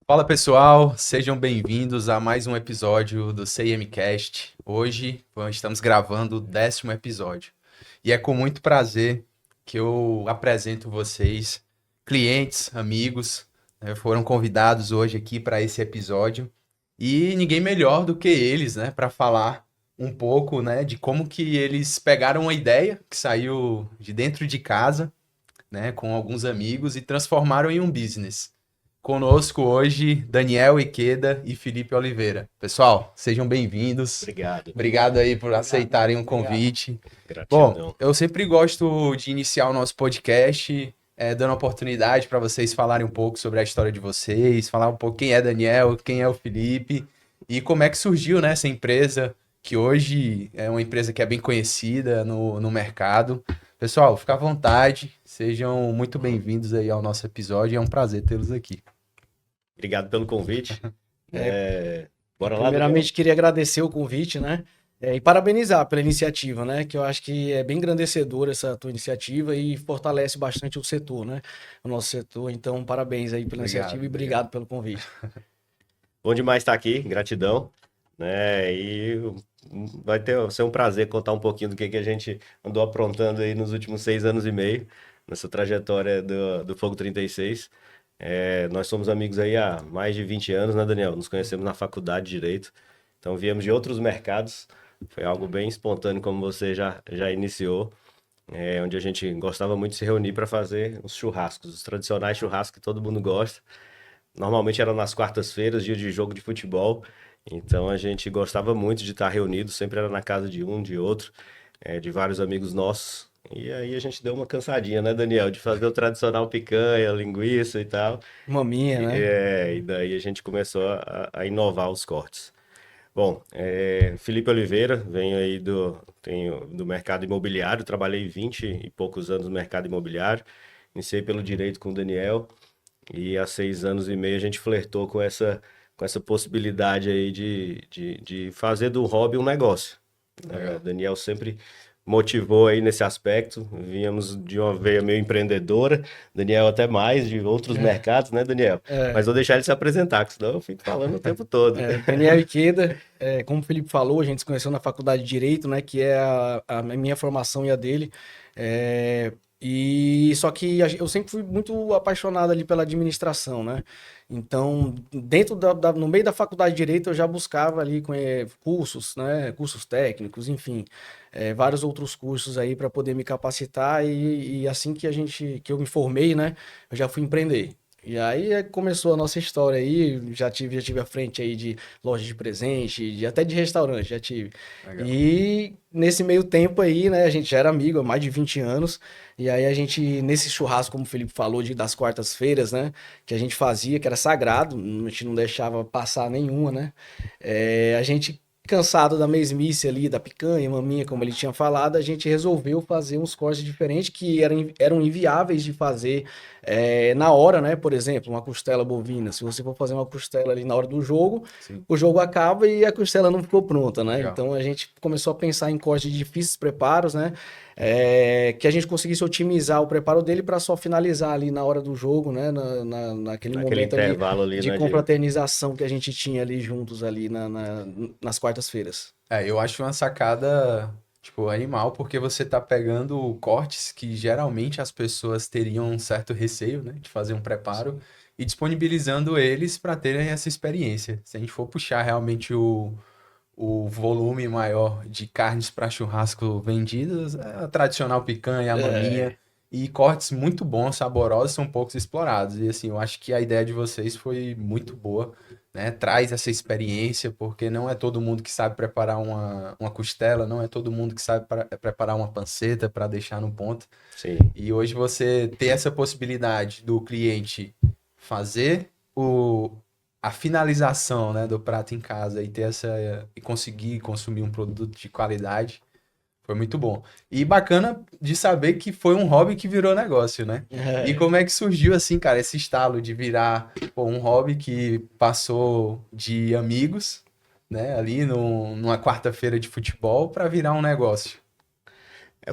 Fala pessoal, sejam bem-vindos a mais um episódio do CMcast. Hoje estamos gravando o 10º episódio e é com muito prazer que eu apresento vocês, clientes, amigos, foram convidados hoje aqui para esse episódio e ninguém melhor do que eles, né, para falar um pouco, né, de como que eles pegaram uma ideia que saiu de dentro de casa, né, com alguns amigos e transformaram em um business. Conosco hoje, Daniel Iqueda e Felipe Oliveira. Pessoal, sejam bem-vindos. Obrigado. Obrigado aí por Obrigado. aceitarem o Obrigado. convite. Bom, Gratidão. eu sempre gosto de iniciar o nosso podcast dando oportunidade para vocês falarem um pouco sobre a história de vocês, falar um pouco quem é Daniel, quem é o Felipe e como é que surgiu, né, essa empresa, que hoje é uma empresa que é bem conhecida no mercado. Pessoal, fica à vontade, sejam muito bem-vindos aí ao nosso episódio, é um prazer tê-los aqui. Obrigado pelo convite. Bora lá, Primeiramente, queria agradecer o convite, né? E parabenizar pela iniciativa, né? Que eu acho que é bem engrandecedora essa tua iniciativa e fortalece bastante o setor, né? O nosso setor. Então, parabéns aí pela iniciativa e obrigado pelo convite. Bom demais estar aqui, gratidão. Né? Vai ser um prazer contar um pouquinho do que a gente andou aprontando aí nos últimos 6 anos e meio, nessa trajetória do Fogo 36. Nós somos amigos aí há mais de 20 anos, né, Daniel? Nos conhecemos na faculdade de Direito, então viemos de outros mercados. Foi algo bem espontâneo, como você já iniciou, onde a gente gostava muito de se reunir para fazer os churrascos, os tradicionais churrascos que todo mundo gosta. Normalmente eram nas quartas-feiras, dia de jogo de futebol. Então a gente gostava muito de estar reunido, sempre era na casa de um, de outro, de vários amigos nossos. E aí a gente deu uma cansadinha, né, Daniel, de fazer o tradicional picanha, linguiça e tal. Maminha, né? E daí a gente começou a inovar os cortes. Bom, Felipe Oliveira, venho aí do mercado imobiliário, trabalhei 20 e poucos anos no mercado imobiliário, iniciei pelo direito com o Daniel. E há 6 anos e meio a gente flertou com essa possibilidade aí de fazer do hobby um negócio. Legal. Daniel sempre motivou aí nesse aspecto. Vínhamos de uma veia meio empreendedora, Daniel até mais, de outros mercados, né, Daniel? Mas É, vou deixar ele se apresentar, que senão eu fico falando o tempo todo. Daniel Iqueda, como o Felipe falou, a gente se conheceu na faculdade de Direito, né? Que é a minha formação e a dele. E só que eu sempre fui muito apaixonado ali pela administração, né? Então, dentro no meio da faculdade de Direito, eu já buscava ali cursos, né? Cursos técnicos, enfim, vários outros cursos aí para poder me capacitar e assim que eu me formei, né? Eu já fui empreender. E aí começou a nossa história aí, já tive à frente aí de loja de presente, até de restaurante, já tive. Legal. E nesse meio tempo aí, né, a gente já era amigo há mais de 20 anos, e aí a gente, nesse churrasco, como o Felipe falou, das quartas-feiras, né, que a gente fazia, que era sagrado, a gente não deixava passar nenhuma, né, a gente, cansado da mesmice ali, da picanha, maminha, como ele tinha falado, a gente resolveu fazer uns cortes diferentes que eram inviáveis de fazer na hora, né? Por exemplo, uma costela bovina. Se você for fazer uma costela ali na hora do jogo, Sim, o jogo acaba e a costela não ficou pronta, né? legal. Então a gente começou a pensar em cortes de difíceis preparos, né? Que a gente conseguisse otimizar o preparo dele para só finalizar ali na hora do jogo, né? Naquele Naquele momento ali intervalo ali, de né, confraternização que a gente tinha ali juntos ali nas quartas-feiras. Eu acho uma sacada, tipo, animal, porque você tá pegando cortes que geralmente as pessoas teriam um certo receio, né, de fazer um preparo e disponibilizando eles para terem essa experiência. Se a gente for puxar realmente o volume maior de carnes para churrasco vendidas, é a tradicional picanha, a maminha, É, e cortes muito bons, saborosos, são poucos explorados. E assim, eu acho que a ideia de vocês foi muito boa, né? Traz essa experiência, porque não é todo mundo que sabe preparar uma costela, não é todo mundo que sabe preparar uma panceta para deixar no ponto. Sim. E hoje você ter essa possibilidade do cliente fazer a finalização, né, do prato em casa e ter e conseguir consumir um produto de qualidade foi muito bom. E bacana de saber que foi um hobby que virou negócio, né? E é. como é que surgiu assim, cara, esse estalo de virar, pô, um hobby que passou de amigos, né, ali numa quarta-feira de futebol para virar um negócio.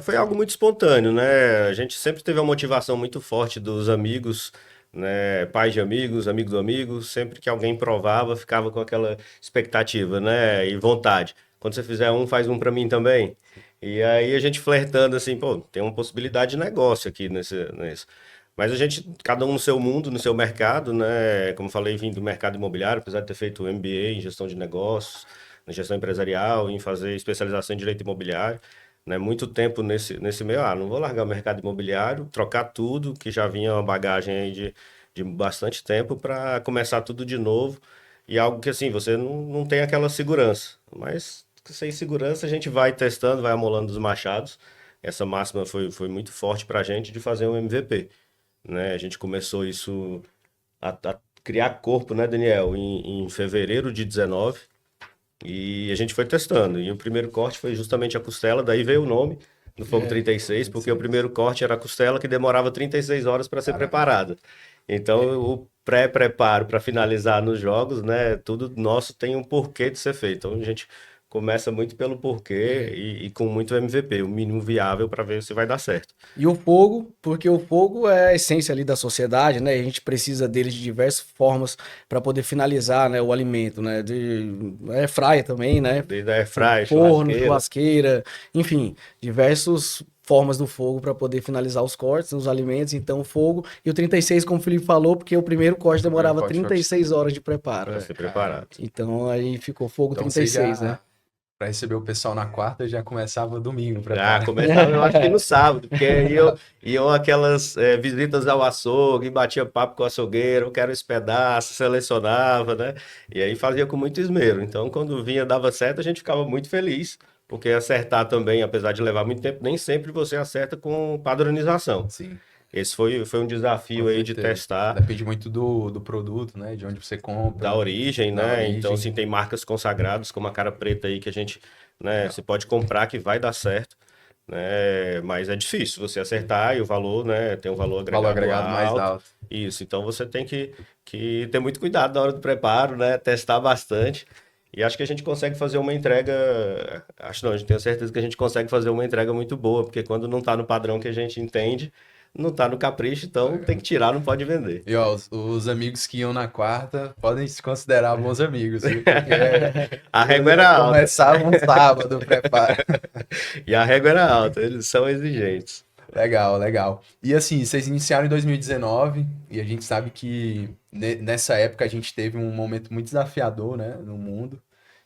Foi algo muito espontâneo, né? A gente sempre teve uma motivação muito forte dos amigos né? Pais de amigos, amigos do amigo, sempre que alguém provava, ficava com aquela expectativa, né? E vontade. Quando você fizer um, faz um para mim também. E aí a gente flertando assim, pô, tem uma possibilidade de negócio aqui nesse. Mas a gente, cada um no seu mundo, no seu mercado, né? Como falei, vim do mercado imobiliário, apesar de ter feito MBA em gestão de negócios, na gestão empresarial, em fazer especialização em direito imobiliário, né? Muito tempo nesse meio, não vou largar o mercado imobiliário, trocar tudo, que já vinha uma bagagem aí de bastante tempo, para começar tudo de novo. E algo que assim, você não tem aquela segurança. Mas sem segurança a gente vai testando, vai amolando os machados. Essa máxima foi muito forte para a gente de fazer um MVP, né? A gente começou isso a criar corpo, né, Daniel, em fevereiro de 19 e a gente foi testando. E o primeiro corte foi justamente a costela, daí veio o nome do Fogo 36, porque o primeiro corte era a costela que demorava 36 horas para ser preparada. Então, o pré-preparo para finalizar nos jogos, né, tudo nosso tem um porquê de ser feito. Então, a gente começa muito pelo porquê e com muito MVP, o mínimo viável para ver se vai dar certo. E o fogo, porque o fogo é a essência ali da sociedade, né? A gente precisa dele de diversas formas para poder finalizar, né, o alimento, né? De airfryer também, né? Desde a airfryer, Forno, churrasqueira, enfim, diversas formas do fogo para poder finalizar os cortes, os alimentos, então o fogo. E o 36, como o Felipe falou, porque o primeiro corte demorava 36 horas de preparo. Para ser preparado. Então aí ficou fogo Então, 36, né? Para receber o pessoal na quarta, já começava domingo. Começava, eu acho que no sábado, porque iam aquelas visitas ao açougue, batia papo com o açougueiro, quero esse pedaço, selecionava, né? E aí fazia com muito esmero. Então, quando vinha, dava certo, a gente ficava muito feliz, porque acertar também, apesar de levar muito tempo, nem sempre você acerta com padronização. Sim. Esse foi um desafio aí de testar. Depende muito do produto, né? De onde você compra. Da origem, né? origem. Então, assim, tem marcas consagradas, como a Cara Preta aí, que a gente, né? Você pode comprar que vai dar certo, né? Mas é difícil você acertar e o valor, né? Tem um valor agregado, mais alto. Isso, então você tem que ter muito cuidado na hora do preparo, né? Testar bastante. E acho que a gente consegue fazer uma entrega. Acho não, a gente tem certeza que a gente consegue fazer uma entrega muito boa, porque quando não está no padrão que a gente entende, não tá no capricho, então tem que tirar, não pode vender. E ó, os amigos que iam na quarta podem se considerar bons amigos, viu? Porque a régua era alta. Começava um sábado o preparo. E a régua era alta, eles são exigentes. Legal, legal. E assim, vocês iniciaram em 2019 e a gente sabe que nessa época a gente teve um momento muito desafiador, né, no mundo.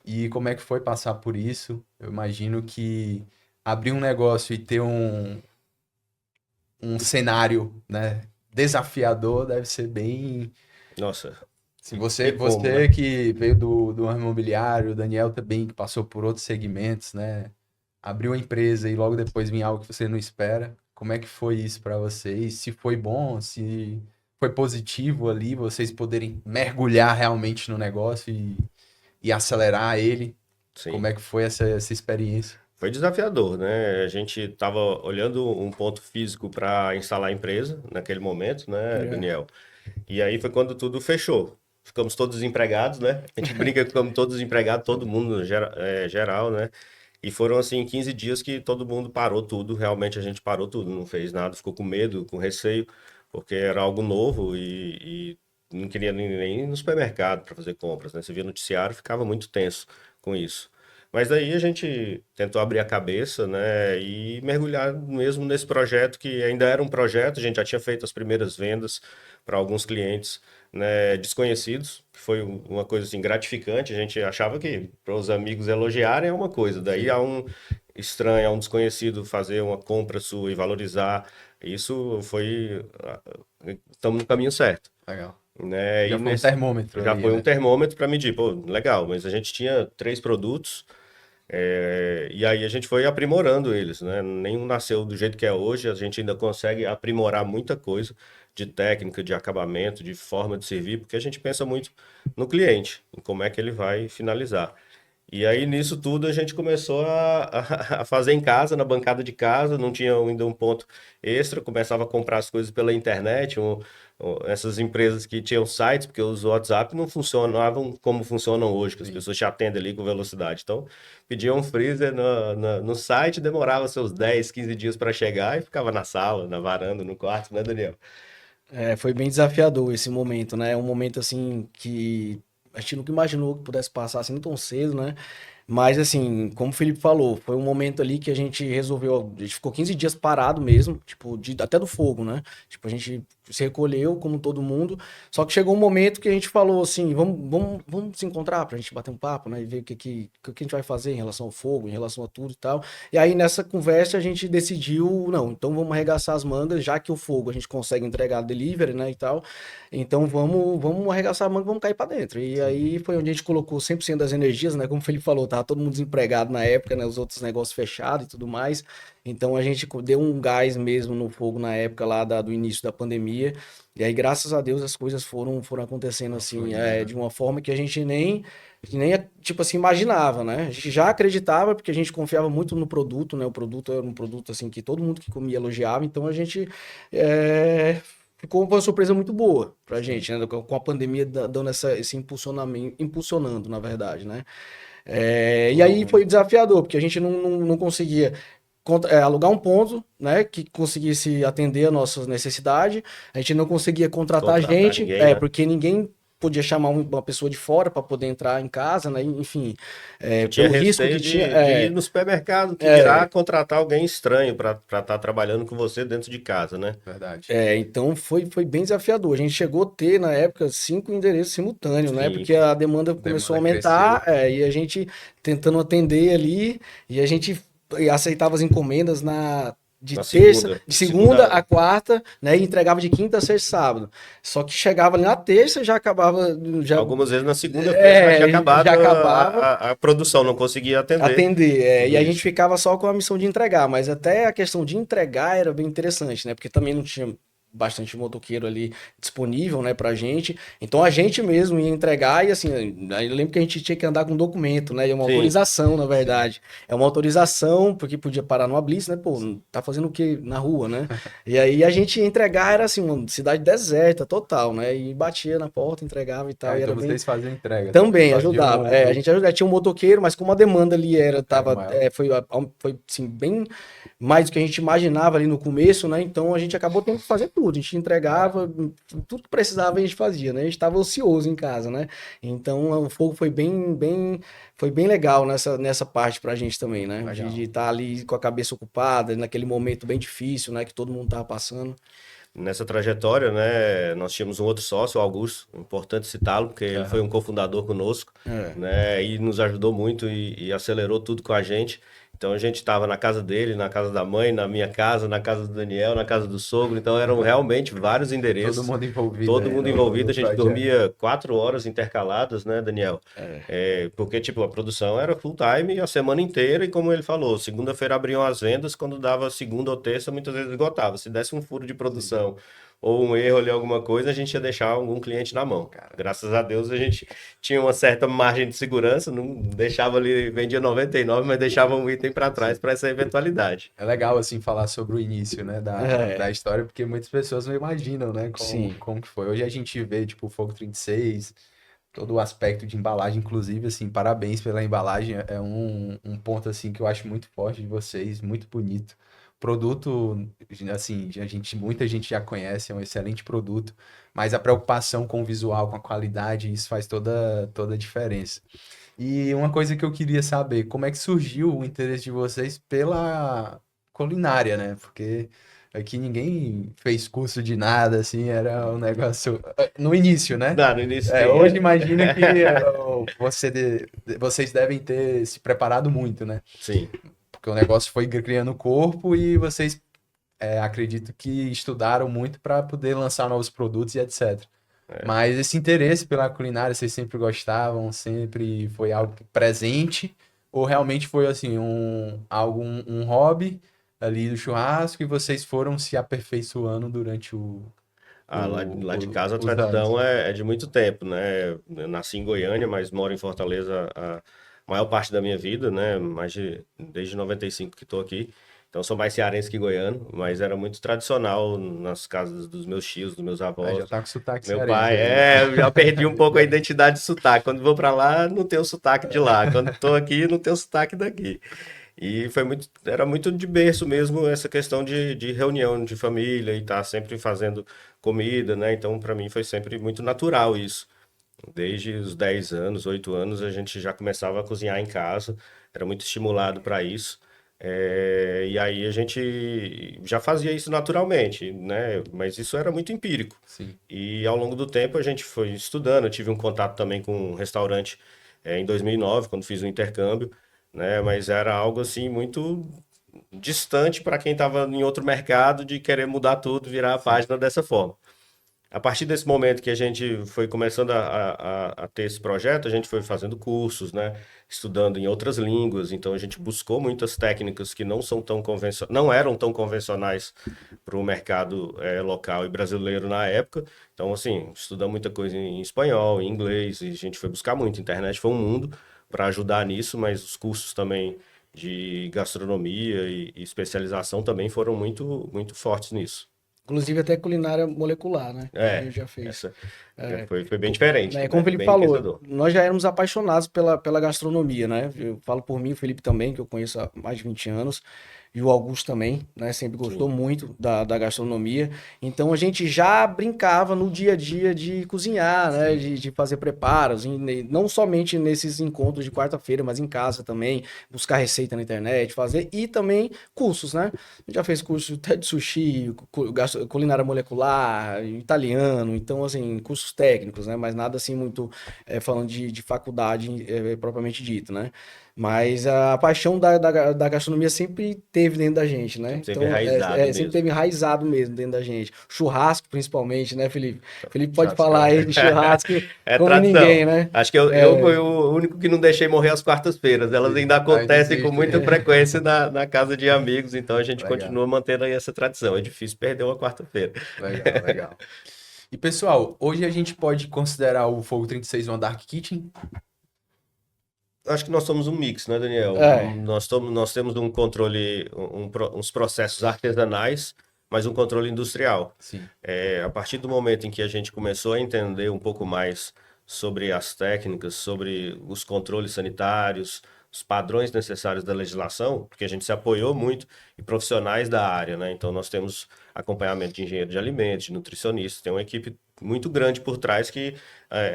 E como é que foi passar por isso? Eu imagino que abrir um negócio e ter um cenário, né, desafiador deve ser bem... Nossa. Assim, você né? que veio do ramo imobiliário, o Daniel também que passou por outros segmentos, né? Abriu a empresa e logo depois vinha algo que você não espera. Como é que foi isso para vocês? Se foi bom, se foi positivo ali, vocês poderem mergulhar realmente no negócio e acelerar ele? Sim. Como é que foi essa experiência? Foi desafiador, né? A gente estava olhando um ponto físico para instalar a empresa naquele momento, né, Daniel? E aí foi quando tudo fechou. Ficamos todos desempregados, né? A gente brinca que ficamos todos desempregados, todo mundo geral, né? E foram assim 15 dias que todo mundo parou tudo, realmente a gente parou tudo, não fez nada, ficou com medo, com receio, porque era algo novo e não queria nem ir no supermercado para fazer compras, né? Você via noticiário, ficava muito tenso com isso. Mas daí a gente tentou abrir a cabeça, né, e mergulhar mesmo nesse projeto que ainda era um projeto, a gente já tinha feito as primeiras vendas para alguns clientes, né, desconhecidos, que foi uma coisa assim gratificante, a gente achava que para os amigos elogiarem é uma coisa, daí a um estranho, a um desconhecido fazer uma compra sua e valorizar, isso foi, estamos no caminho certo. Legal. Né? Já foi um termômetro. Já ali, foi né? um termômetro para medir, pô, legal, mas a gente tinha 3 produtos, e aí a gente foi aprimorando eles, né? Nenhum nasceu do jeito que é hoje, a gente ainda consegue aprimorar muita coisa de técnica, de acabamento, de forma de servir, porque a gente pensa muito no cliente, em como é que ele vai finalizar. E aí, nisso tudo, a gente começou a fazer em casa, na bancada de casa, não tinha ainda um ponto extra, começava a comprar as coisas pela internet, essas empresas que tinham sites, porque os WhatsApp não funcionavam como funcionam hoje, que as pessoas te atendem ali com velocidade. Então, pediam um freezer no site, demorava seus 10, 15 dias para chegar e ficava na sala, na varanda, no quarto, né, Daniel? Foi bem desafiador esse momento, né? É um momento assim que a gente nunca imaginou que pudesse passar assim tão cedo, né? Mas assim, como o Felipe falou, foi um momento ali que a gente resolveu, a gente ficou 15 dias parado mesmo, tipo, até do fogo, né? Tipo, a gente se recolheu como todo mundo, só que chegou um momento que a gente falou assim, vamos se encontrar pra gente bater um papo, né? E ver o que a gente vai fazer em relação ao fogo, em relação a tudo e tal. E aí nessa conversa a gente decidiu, não, então vamos arregaçar as mangas, já que o fogo a gente consegue entregar delivery, né, e tal. Então vamos arregaçar a manga, vamos cair pra dentro. E aí foi onde a gente colocou 100% das energias, né? Como o Felipe falou, tava todo mundo desempregado na época, né? Os outros negócios fechados e tudo mais. Então a gente deu um gás mesmo no fogo na época lá do início da pandemia. E aí, graças a Deus, as coisas foram acontecendo assim, de uma forma que a gente nem tipo assim, imaginava, né? A gente já acreditava, porque a gente confiava muito no produto, né? O produto era um produto assim que todo mundo que comia elogiava, então a gente ficou uma surpresa muito boa pra gente, né? Com a pandemia dando esse impulsionamento, impulsionando, na verdade, né? E aí foi desafiador, porque a gente não conseguia alugar um ponto, né, que conseguisse atender a nossas necessidades. A gente não conseguia contratar gente, ninguém, né? porque ninguém podia chamar uma pessoa de fora para poder entrar em casa, né? Enfim, Tinha pelo risco receio que tinha. de ir no supermercado, que dirá contratar alguém estranho para estar trabalhando com você dentro de casa, né? Verdade. Então foi bem desafiador. A gente chegou a ter, na época, 5 endereços simultâneos, né? Sim, Porque a demanda começou a aumentar, e a gente tentando atender ali, e a gente aceitava as encomendas de segunda a quarta, né? E entregava de quinta a sexta e sábado. Só que chegava ali na terça, já acabava. Algumas vezes na segunda-feira já tinha acabado já acabava. A produção, não conseguia atender. E a gente ficava só com a missão de entregar, mas até a questão de entregar era bem interessante, né? Porque também não tinha bastante motoqueiro ali disponível, né, pra gente. Então a gente mesmo ia entregar e assim, eu lembro que a gente tinha que andar com um documento, né? E uma autorização, na verdade. É uma autorização, porque podia parar numa blitz, né? Pô, tá fazendo o que na rua, né? E aí a gente ia entregar, era assim, uma cidade deserta total, né? E batia na porta, entregava e tal. E então era vocês faziam entrega. também ajudava. A gente ajudava. Tinha um motoqueiro, mas como a demanda ali foi assim, bem mais do que a gente imaginava ali no começo, né? Então a gente acabou tendo que fazer tudo. A gente entregava, tudo que precisava a gente fazia, né? A gente estava ocioso em casa, né? Então o fogo foi foi bem legal nessa parte pra gente também, né? De estar ali com a cabeça ocupada, naquele momento bem difícil, né? Que todo mundo tava passando. Nessa trajetória, né, nós tínhamos um outro sócio, o Augusto, importante citá-lo, porque ele foi um cofundador conosco, né, e nos ajudou muito e acelerou tudo com a gente. Então a gente estava na casa dele, na casa da mãe, na minha casa, na casa do Daniel, na casa do sogro. Então eram realmente vários endereços. Todo mundo envolvido. Todo mundo envolvido. A gente dormia 4 horas intercaladas, né, Daniel? Porque, tipo, a produção era full time a semana inteira. E como ele falou, segunda-feira abriam as vendas, quando dava segunda ou terça, muitas vezes esgotava. Se desse um furo de produção ou um erro ali, alguma coisa, a gente ia deixar algum cliente na mão. Graças a Deus a gente tinha uma certa margem de segurança, não deixava ali, vendia 99, mas deixava um item para trás para essa eventualidade. É legal, assim, falar sobre o início, né, da história, porque muitas pessoas não imaginam, né, como que foi. Hoje a gente vê, tipo, o Fogo 36, todo o aspecto de embalagem, inclusive, assim, parabéns pela embalagem, é um ponto, assim, que eu acho muito forte de vocês, muito bonito. Produto, assim, muita gente já conhece, é um excelente produto, mas a preocupação com o visual, com a qualidade, isso faz toda a diferença. E uma coisa que eu queria saber, como é que surgiu o interesse de vocês pela culinária, né? Porque aqui ninguém fez curso de nada, assim, era um negócio... No início, né? Não, no início hoje imagina que vocês devem ter se preparado muito, né? Sim. Porque o negócio foi criando corpo e vocês acredito que estudaram muito para poder lançar novos produtos e etc. Mas esse interesse pela culinária, vocês sempre gostavam, sempre foi algo presente? Ou realmente foi assim, um hobby ali do churrasco e vocês foram se aperfeiçoando durante lá de casa a tradição é de muito tempo, né? Eu nasci em Goiânia, mas moro em Fortaleza a maior parte da minha vida, né? Desde 95 que estou aqui. Então sou mais cearense que goiano, mas era muito tradicional nas casas dos meus tios, dos meus avós. Já tá com sotaque Meu cearense. pai, eu já perdi um pouco a identidade de sotaque. Quando vou para lá, não tem o sotaque de lá. Quando estou aqui, não tem o sotaque daqui. E era muito de berço mesmo essa questão de reunião de família e estar sempre fazendo comida, né? Então, para mim foi sempre muito natural isso. Desde os 10 anos, 8 anos, a gente já começava a cozinhar em casa, era muito estimulado para isso. E aí a gente já fazia isso naturalmente, né? Mas isso era muito empírico. Sim. E ao longo do tempo a gente foi estudando. Eu tive um contato também com um restaurante em 2009, quando fiz o intercâmbio, né? Mas era algo assim muito distante para quem estava em outro mercado de querer mudar tudo, virar a Sim. página dessa forma. A partir desse momento que a gente foi começando a ter esse projeto, a gente foi fazendo cursos, né? Estudando em outras línguas. Então a gente buscou muitas técnicas que não eram tão convencionais para o mercado local e brasileiro na época. Então, assim, estudamos muita coisa em espanhol, em inglês, e a gente foi buscar muito. A internet foi um mundo para ajudar nisso, mas os cursos também de gastronomia e especialização também foram muito, muito fortes nisso. Inclusive até culinária molecular, né? Que a É, gente já fez. essa É, foi bem diferente, né, como o né? Felipe Bem falou, enriquecedor. nós já éramos apaixonados pela gastronomia, né? Eu falo por mim, o Felipe também, que eu conheço há mais de 20 anos, e o Augusto também, né? Sempre gostou Sim, muito da gastronomia. Então a gente já brincava no dia a dia de cozinhar, né? Sim. De fazer preparos, não somente nesses encontros de quarta-feira, mas em casa também, buscar receita na internet, fazer, e também cursos, né? A gente já fez curso até de sushi, culinária molecular, italiano, então, assim, cursos técnicos, né? Mas nada assim muito falando de faculdade propriamente dito, né? Mas a paixão da gastronomia sempre teve dentro da gente, né? sempre Então, enraizado sempre mesmo. teve enraizado mesmo dentro da gente. Churrasco, principalmente, né, Felipe? Felipe pode Churrasco falar é aí de churrasco É como tradição. ninguém, né? Acho que eu fui o único que não deixei morrer às quartas-feiras. Elas Sim. ainda Ainda acontecem com existe. muita frequência na casa de amigos, então a gente Legal, continua mantendo aí essa tradição. É difícil perder uma quarta-feira. legal, legal. E pessoal, hoje a gente pode considerar o Fogo 36 uma Dark Kitchen? Acho que nós somos um mix, né, Daniel? É, Nós temos um controle, uns processos artesanais, mas um controle industrial. Sim. A partir do momento em que a gente começou a entender um pouco mais sobre as técnicas, sobre os controles sanitários, os padrões necessários da legislação, porque a gente se apoiou muito em profissionais da área, né? Então nós temos acompanhamento de engenheiro de alimentos, de nutricionistas, tem uma equipe muito grande por trás que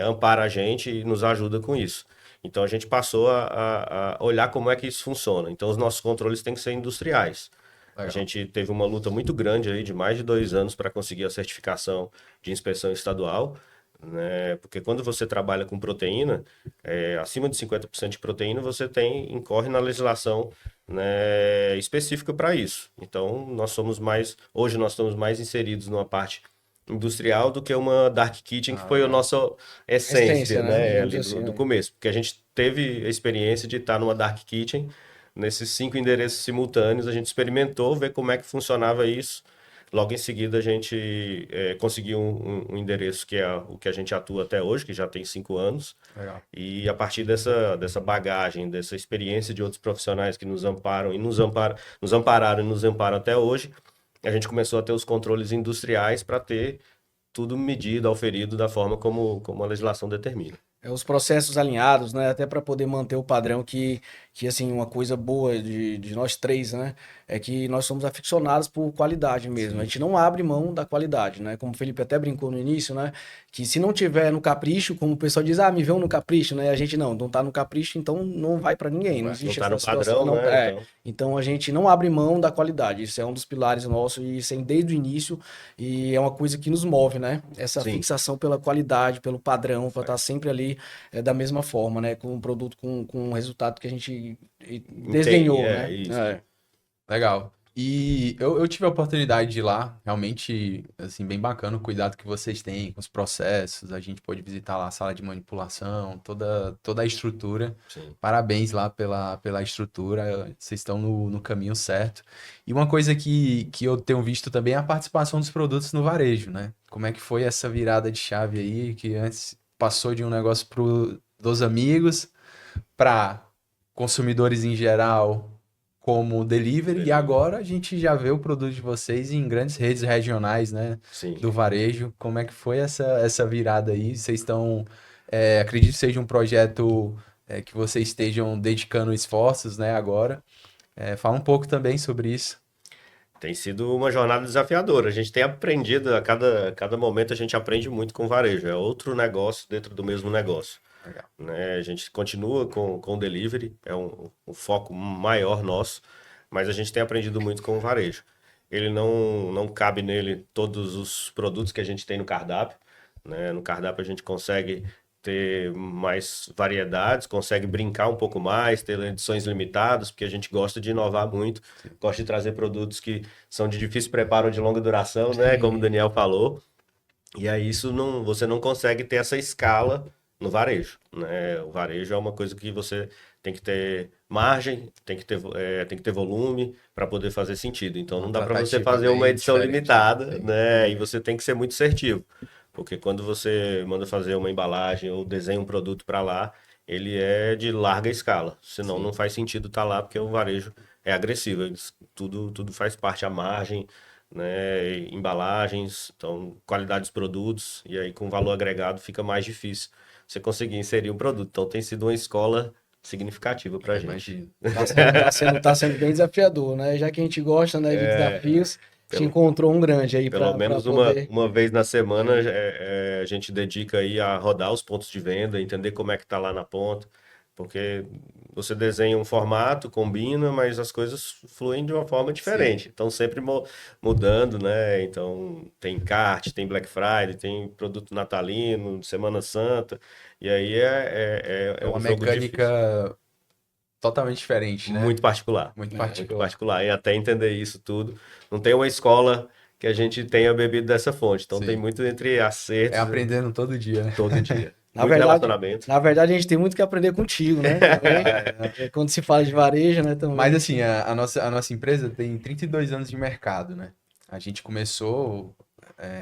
ampara a gente e nos ajuda com isso. Então a gente passou a olhar como é que isso funciona. Então os nossos controles têm que ser industriais. A Legal. gente teve uma luta muito grande aí de mais de 2 anos para conseguir a certificação de inspeção estadual, né? Porque quando você trabalha com proteína, acima de 50% de proteína, você incorre na legislação, né, específica para isso. Então, hoje nós estamos mais inseridos numa parte industrial do que uma dark kitchen, que Ah, foi a legal. nossa essência, essência, né? né, Digamos ali assim, do né? começo. Porque a gente teve a experiência de estar numa dark kitchen nesses 5 endereços simultâneos, a gente experimentou, ver como é que funcionava isso. Logo em seguida, a gente conseguiu um endereço que é o que a gente atua até hoje, que já tem 5 anos. Legal. E a partir dessa bagagem, dessa experiência de outros profissionais que nos amparam e nos ampararam e nos amparam até hoje, a gente começou a ter os controles industriais para ter tudo medido, auferido da forma como a legislação determina. Os processos alinhados, né? Até para poder manter o padrão que, assim, uma coisa boa de nós três, né? É que nós somos aficionados por qualidade mesmo. A Sim. gente não abre mão da qualidade, né? Como o Felipe até brincou no início, né? Que se não tiver no capricho, como o pessoal diz, me vê um no capricho, né? A gente não tá no capricho, então não vai para ninguém. Não Vai. Não existe está essa no situação, padrão, não. né? Então, Então a gente não abre mão da qualidade. Isso é um dos pilares nossos e isso é desde o início e é uma coisa que nos move, né? Essa sim. fixação pela qualidade, pelo padrão, para estar sempre ali da mesma forma, né? Com um produto com um resultado que a gente Entende, desdenhou, né? isso. Legal. E eu tive a oportunidade de ir lá, realmente, assim, bem bacana o cuidado que vocês têm com os processos. A gente pôde visitar lá a sala de manipulação, toda a estrutura. Sim. Parabéns lá pela estrutura, vocês estão no caminho certo. E uma coisa que eu tenho visto também é a participação dos produtos no varejo, né? Como é que foi essa virada de chave aí, que antes passou de um negócio dos amigos para consumidores em geral como delivery, e agora a gente já vê o produto de vocês em grandes redes regionais, né, Sim. do varejo. Como é que foi essa virada aí? Vocês estão, acredito que seja um projeto que vocês estejam dedicando esforços, né, agora. Fala um pouco também sobre isso. Tem sido uma jornada desafiadora. A gente tem aprendido, a cada momento a gente aprende muito com o varejo. É outro negócio dentro do mesmo negócio. Legal. Né? A gente continua com o delivery, é um foco maior nosso, mas a gente tem aprendido muito com o varejo. Ele não cabe nele todos os produtos que a gente tem no cardápio, né? No cardápio a gente consegue ter mais variedades, consegue brincar um pouco mais, ter edições limitadas, porque a gente gosta de inovar muito, gosta de trazer produtos que são de difícil preparo ou de longa duração, né? Como o Daniel falou. E aí você não consegue ter essa escala no varejo, né? O varejo é uma coisa que você tem que ter margem, tem que ter volume para poder fazer sentido. Então não dá para você Tratativa fazer uma bem edição diferente, limitada, sim. né? E você tem que ser muito assertivo, porque quando você manda fazer uma embalagem ou desenha um produto para lá, ele é de larga escala. Senão Sim. não faz sentido estar lá, porque o varejo é agressivo. Tudo faz parte, a margem, né, embalagens, então qualidade dos produtos, e aí com valor agregado fica mais difícil você conseguir inserir um produto. Então tem sido uma escola significativa pra gente. Imagino. Tá sendo bem desafiador, né? Já que a gente gosta, né, de desafios, a gente Pelo, encontrou um grande aí pelo para menos uma, poder. uma vez na semana a gente dedica aí a rodar os pontos de venda, entender como é que tá lá na ponta, porque você desenha um formato, combina, mas as coisas fluem de uma forma Sim. diferente. Então sempre mudando, né? Então tem kart, tem Black Friday, tem produto natalino, Semana Santa, e aí É é uma um jogo difícil. mecânica totalmente diferente, né? Muito particular. Muito Muito particular. particular. E até entender isso tudo. Não tem uma escola que a gente tenha bebido dessa fonte. Então tem Sim. muito entre É acertos aprendendo todo dia, né? todo dia. Na Muito verdade, relacionamento. na verdade, a gente tem muito que aprender contigo, né? Também. Quando se fala de varejo, né? Mas Também. assim, a nossa empresa tem 32 anos de mercado, né? A gente começou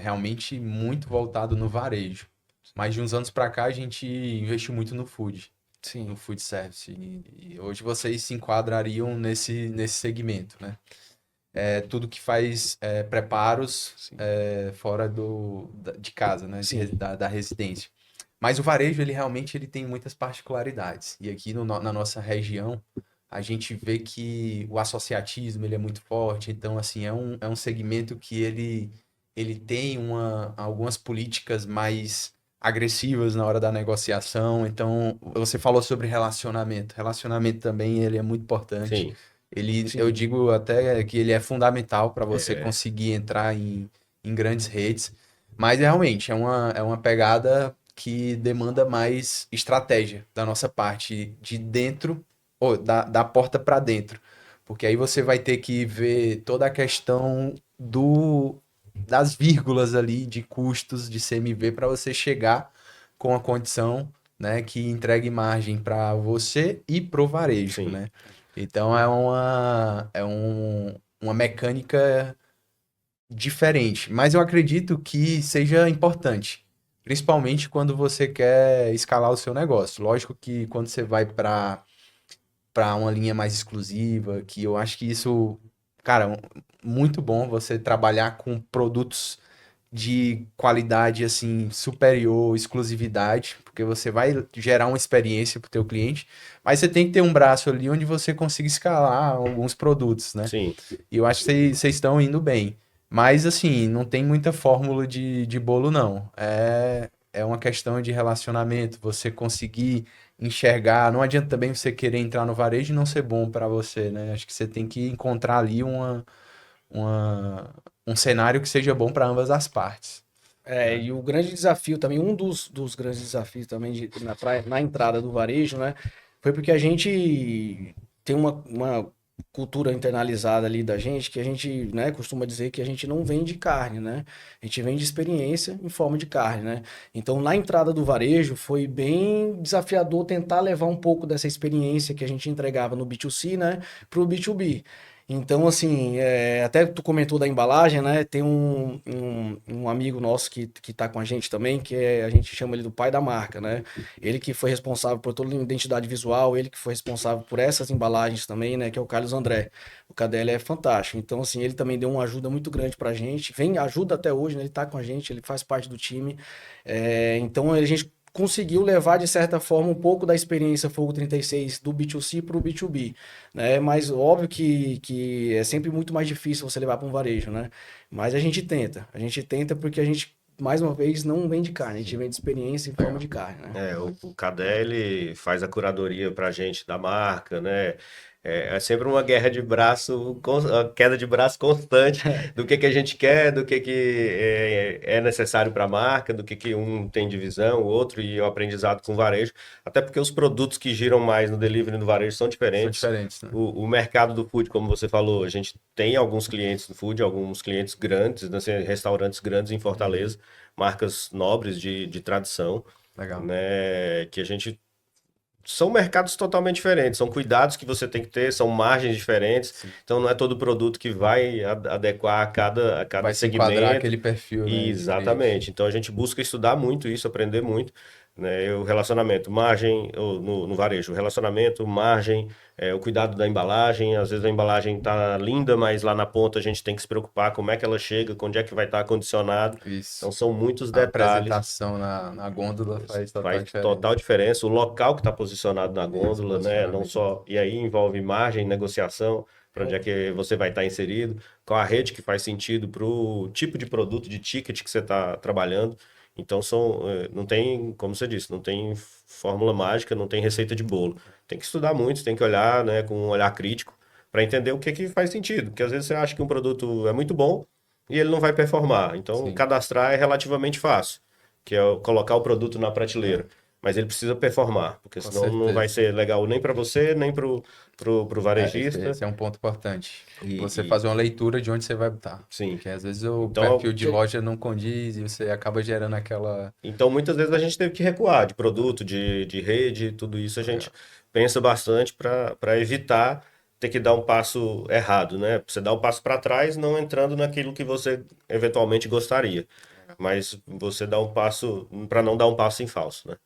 realmente muito voltado no varejo. Mas de uns anos para cá a gente investiu muito no Sim. food service. E hoje vocês se enquadrariam nesse segmento, né? Tudo que faz preparos Sim. fora de casa, né? Sim. Da residência. Mas o varejo, ele realmente ele tem muitas particularidades. E aqui na nossa região, a gente vê que o associatismo ele é muito forte. Então, assim, é um segmento que ele tem algumas políticas mais agressivas na hora da negociação. Então, você falou sobre relacionamento. Relacionamento também ele é muito importante. Sim. Eu Sim. digo até que ele é fundamental para você É, conseguir entrar em grandes redes. Mas realmente é uma pegada que demanda mais estratégia da nossa parte, de dentro, ou da porta para dentro. Porque aí você vai ter que ver toda a questão das vírgulas ali de custos de CMV para você chegar com a condição, né, que entregue margem para você e pro varejo, sim. né? Então uma mecânica diferente, mas eu acredito que seja importante, principalmente quando você quer escalar o seu negócio. Lógico que quando você vai para uma linha mais exclusiva, que eu acho que isso, cara, muito bom você trabalhar com produtos de qualidade assim superior, exclusividade, porque você vai gerar uma experiência para o teu cliente, mas você tem que ter um braço ali onde você consiga escalar alguns produtos, né? Sim. E eu acho que vocês estão indo bem. Mas, assim, não tem muita fórmula de bolo, não. É uma questão de relacionamento, você conseguir enxergar. Não adianta também você querer entrar no varejo e não ser bom para você, né? Acho que você tem que encontrar ali uma, um cenário que seja bom para ambas as partes. E o grande desafio também, um dos grandes desafios também na entrada do varejo, né? Foi porque a gente tem uma cultura internalizada ali da gente, que a gente, né, costuma dizer que a gente não vende carne, né? A gente vende experiência em forma de carne, né? Então, na entrada do varejo, foi bem desafiador tentar levar um pouco dessa experiência que a gente entregava no B2C, né, para o B2B. Então, assim, até tu comentou da embalagem, né? Tem um amigo nosso que tá com a gente também, a gente chama ele do pai da marca, né? Ele que foi responsável por toda a identidade visual, ele que foi responsável por essas embalagens também, né? Que é o Carlos André. O KDL é fantástico. Então, assim, ele também deu uma ajuda muito grande pra gente. Ajuda até hoje, né? Ele tá com a gente, ele faz parte do time. Então, a gente conseguiu levar, de certa forma, um pouco da experiência Fogo 36 do B2C para o B2B, né? Mas óbvio que é sempre muito mais difícil você levar para um varejo, né? Mas a gente tenta porque a gente, mais uma vez, não vende carne, a gente vende experiência em forma de carne, né? O Cadê, ele faz a curadoria pra gente da marca, né? É sempre uma guerra de braço, uma queda de braço constante do que a gente quer, do que é necessário para a marca, do que um tem de visão, o outro, e o aprendizado com o varejo. Até porque os produtos que giram mais no delivery e no varejo são São diferentes. diferentes, né? O mercado do food, como você falou, a gente tem alguns clientes do food, alguns clientes grandes, né, assim, restaurantes grandes em Fortaleza, marcas nobres de tradição, Legal. né, que a gente são mercados totalmente diferentes, são cuidados que você tem que ter, são margens diferentes, Sim. então não é todo produto que vai adequar a cada Vai se enquadrar segmento. aquele perfil, né, de cliente. Exatamente. Então a gente busca estudar muito isso, aprender muito, né? O relacionamento, margem, no varejo, o relacionamento, margem, o cuidado da embalagem. Às vezes a embalagem tá linda, mas lá na ponta a gente tem que se preocupar como é que ela chega, onde é que vai estar acondicionado. Isso. Então são muitos A detalhes. apresentação na gôndola faz total Faz diferença. total diferença. O local que está posicionado na gôndola, né? Não posicionamento. só. E aí envolve margem, negociação, para onde é que você vai estar inserido, qual a rede que faz sentido para o tipo de produto, de ticket que você está trabalhando. Então não tem, como você disse, não tem fórmula mágica, não tem receita de bolo. Tem que estudar muito, tem que olhar, né, com um olhar crítico para entender o que faz sentido. Porque às vezes você acha que um produto é muito bom e ele não vai performar. Então, Sim. cadastrar é relativamente fácil, que é colocar o produto na prateleira. Mas ele precisa performar, porque Com senão não vai certeza. ser legal nem para você, nem pro varejista. Esse é um ponto importante. Você E fazer uma leitura de onde você vai botar. sim. Porque às vezes o Então, perfil de loja não condiz e você acaba gerando aquela. então, muitas vezes a gente teve que recuar de produto, de rede, tudo isso a gente pensa bastante para evitar ter que dar um passo errado, né? Você dá um passo para trás, não entrando naquilo que você eventualmente gostaria. Mas você dá um passo para não dar um passo em falso, né?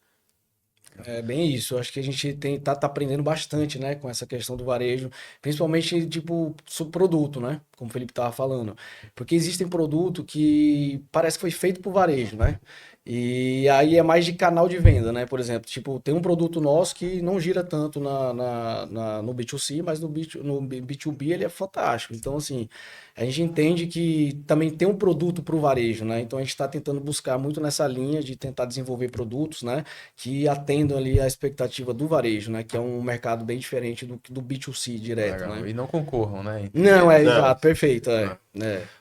É bem isso. Eu acho que a gente tá aprendendo bastante, né, com essa questão do varejo, principalmente tipo sobre produto, né, como o Felipe tava falando, porque existem produtos que parece que foi feito pro varejo, né? E aí é mais de canal de venda, né? Por exemplo, tipo, tem um produto nosso que não gira tanto no B2C, mas no B2B ele é fantástico. Então, assim, a gente entende que também tem um produto para o varejo, né? Então a gente está tentando buscar muito nessa linha de tentar desenvolver produtos, né? Que atendam ali a expectativa do varejo, né? Que é um mercado bem diferente do B2C direto, Legal. né? E não concorram, né? Entre Não, é eles. Não, exato, perfeito, Ah,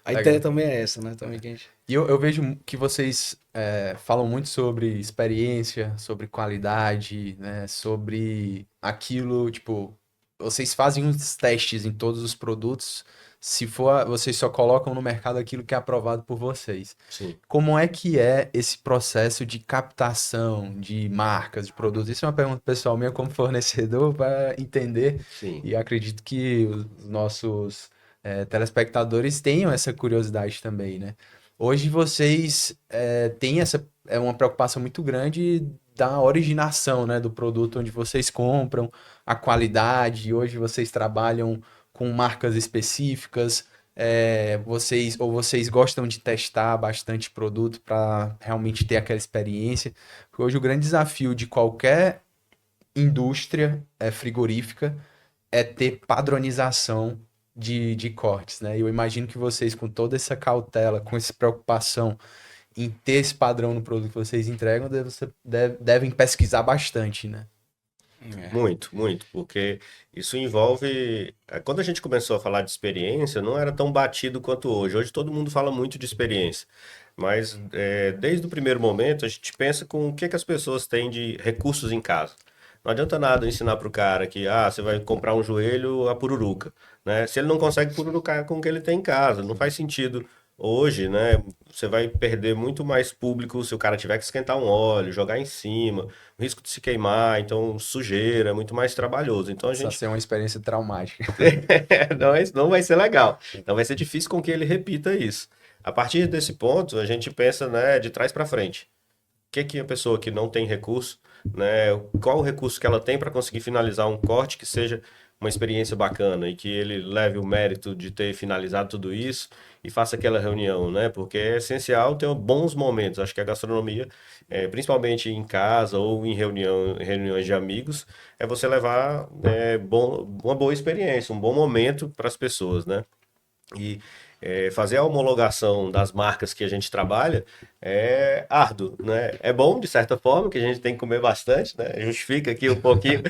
A ideia legal. também é essa, né? Também que a gente... E eu vejo que vocês falam muito sobre experiência, sobre qualidade, né? Sobre aquilo, tipo, vocês fazem uns testes em todos os produtos. Se for, vocês só colocam no mercado aquilo que é aprovado por vocês. sim, Como é que é esse processo de captação de marcas, de produtos? Isso é uma pergunta pessoal minha como fornecedor para entender sim. e acredito que os nossos telespectadores tenham essa curiosidade também, né? Hoje vocês têm uma preocupação muito grande da originação, né, do produto onde vocês compram, a qualidade. Hoje vocês trabalham com marcas específicas. Vocês gostam de testar bastante produto para realmente ter aquela experiência. Porque hoje o grande desafio de qualquer indústria frigorífica é ter padronização de cortes, né? Eu imagino que vocês, com toda essa cautela, com essa preocupação em ter esse padrão no produto que vocês entregam, devem pesquisar bastante, né? Muito, muito, porque isso envolve. Quando a gente começou a falar de experiência, não era tão batido quanto hoje. Hoje todo mundo fala muito de experiência, mas desde o primeiro momento a gente pensa com o que as pessoas têm de recursos em casa. Não adianta nada ensinar para o cara que você vai comprar um joelho a pururuca, né? Se ele não consegue pururucar com o que ele tem em casa, não faz sentido. Hoje, né, você vai perder muito mais público se o cara tiver que esquentar um óleo, jogar em cima, o risco de se queimar, então sujeira, é muito mais trabalhoso. Então a Precisa gente ser uma experiência traumática. não vai ser legal. Então vai ser difícil com que ele repita isso. A partir desse ponto, a gente pensa, né, de trás para frente. O que a pessoa que não tem recurso, né, qual o recurso que ela tem para conseguir finalizar um corte que seja uma experiência bacana e que ele leve o mérito de ter finalizado tudo isso e faça aquela reunião, né? Porque é essencial ter bons momentos. Acho que a gastronomia, principalmente em casa ou em reuniões de amigos, é você levar uma boa experiência, um bom momento para as pessoas, né? E fazer a homologação das marcas que a gente trabalha é árduo, né? É bom, de certa forma, que a gente tem que comer bastante, né? Justifica aqui um pouquinho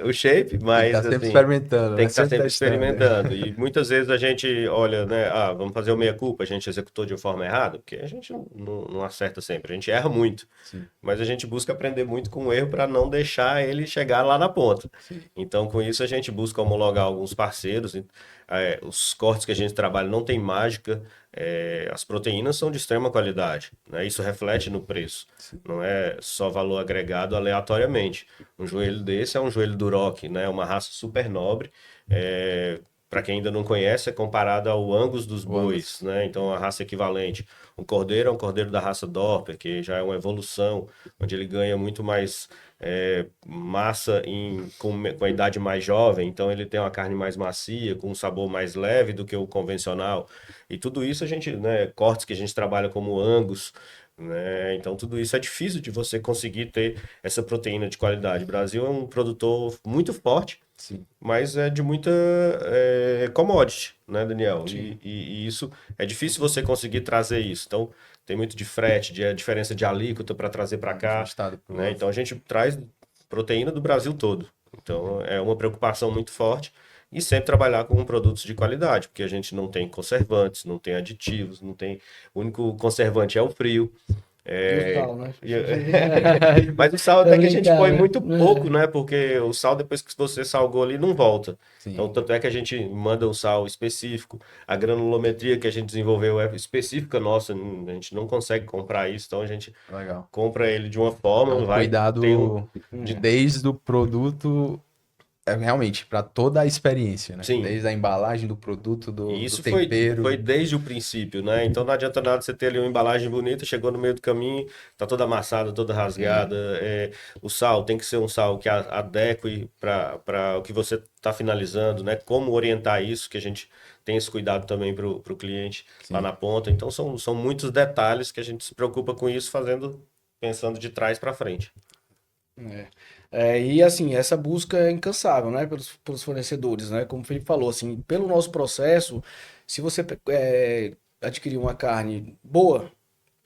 o shape, Tem que mas estar sempre assim, experimentando, tem né? que estar sempre Testando. experimentando. E muitas vezes a gente olha, né? Ah, vamos fazer o meia-culpa, a gente executou de uma forma errada, porque a gente não acerta sempre, a gente erra muito. Sim, Mas a gente busca aprender muito com o erro para não deixar ele chegar lá na ponta. sim. Então, com isso, a gente busca homologar alguns parceiros. Os cortes que a gente trabalha não tem mágica, as proteínas são de extrema qualidade, né? Isso reflete no preço, não é só valor agregado aleatoriamente. Um joelho desse é um joelho Duroc, né? Uma raça super nobre. Para quem ainda não conhece, é comparado ao Angus dos O Angus. bois, né? Então, a raça equivalente. Um cordeiro é um cordeiro da raça Dorper, que já é uma evolução, onde ele ganha muito mais massa com a idade mais jovem, então ele tem uma carne mais macia, com um sabor mais leve do que o convencional. E tudo isso a gente, né, cortes que a gente trabalha como Angus, né? Então tudo isso é difícil de você conseguir ter essa proteína de qualidade. O Brasil é um produtor muito forte, Sim. mas é de muita commodity, né, Daniel? Sim. E isso é difícil você conseguir trazer isso. Então, tem muito de frete, de diferença de alíquota para trazer para De um cá, estado pro né? outro. Então, a gente traz proteína do Brasil todo. Então, é uma preocupação muito forte. E sempre trabalhar com produtos de qualidade, porque a gente não tem conservantes, não tem aditivos, não tem. O único conservante é o frio. E o É, sal, né? Mas o sal Pra até que a gente brincar, põe né? muito pouco, né? Porque o sal, depois que você salgou ali, não volta. Então, Sim, tanto é que a gente manda um sal específico. A granulometria que a gente desenvolveu é específica nossa, a gente não consegue comprar isso, então a gente legal. compra ele de uma É forma, um vai ter um. cuidado de desde o produto, realmente, para toda a experiência, né? Sim, Desde a embalagem do produto, e do isso foi tempero. desde o princípio, né? Então não adianta nada você ter ali uma embalagem bonita, chegou no meio do caminho, tá toda amassada, toda rasgada. O sal tem que ser um sal que adeque para o que você está finalizando, né? Como orientar isso, que a gente tem esse cuidado também para o cliente lá Sim, na ponta. Então são muitos detalhes que a gente se preocupa com isso, pensando de trás para frente. É. E assim, essa busca é incansável, né, pelos fornecedores, né? Como o Felipe falou, assim, pelo nosso processo, se você adquirir uma carne boa,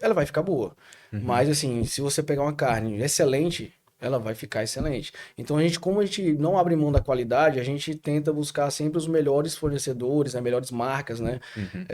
ela vai ficar boa. uhum, Mas assim, se você pegar uma carne excelente, ela vai ficar excelente. Então como a gente não abre mão da qualidade, a gente tenta buscar sempre os melhores fornecedores, as melhores marcas, né? uhum.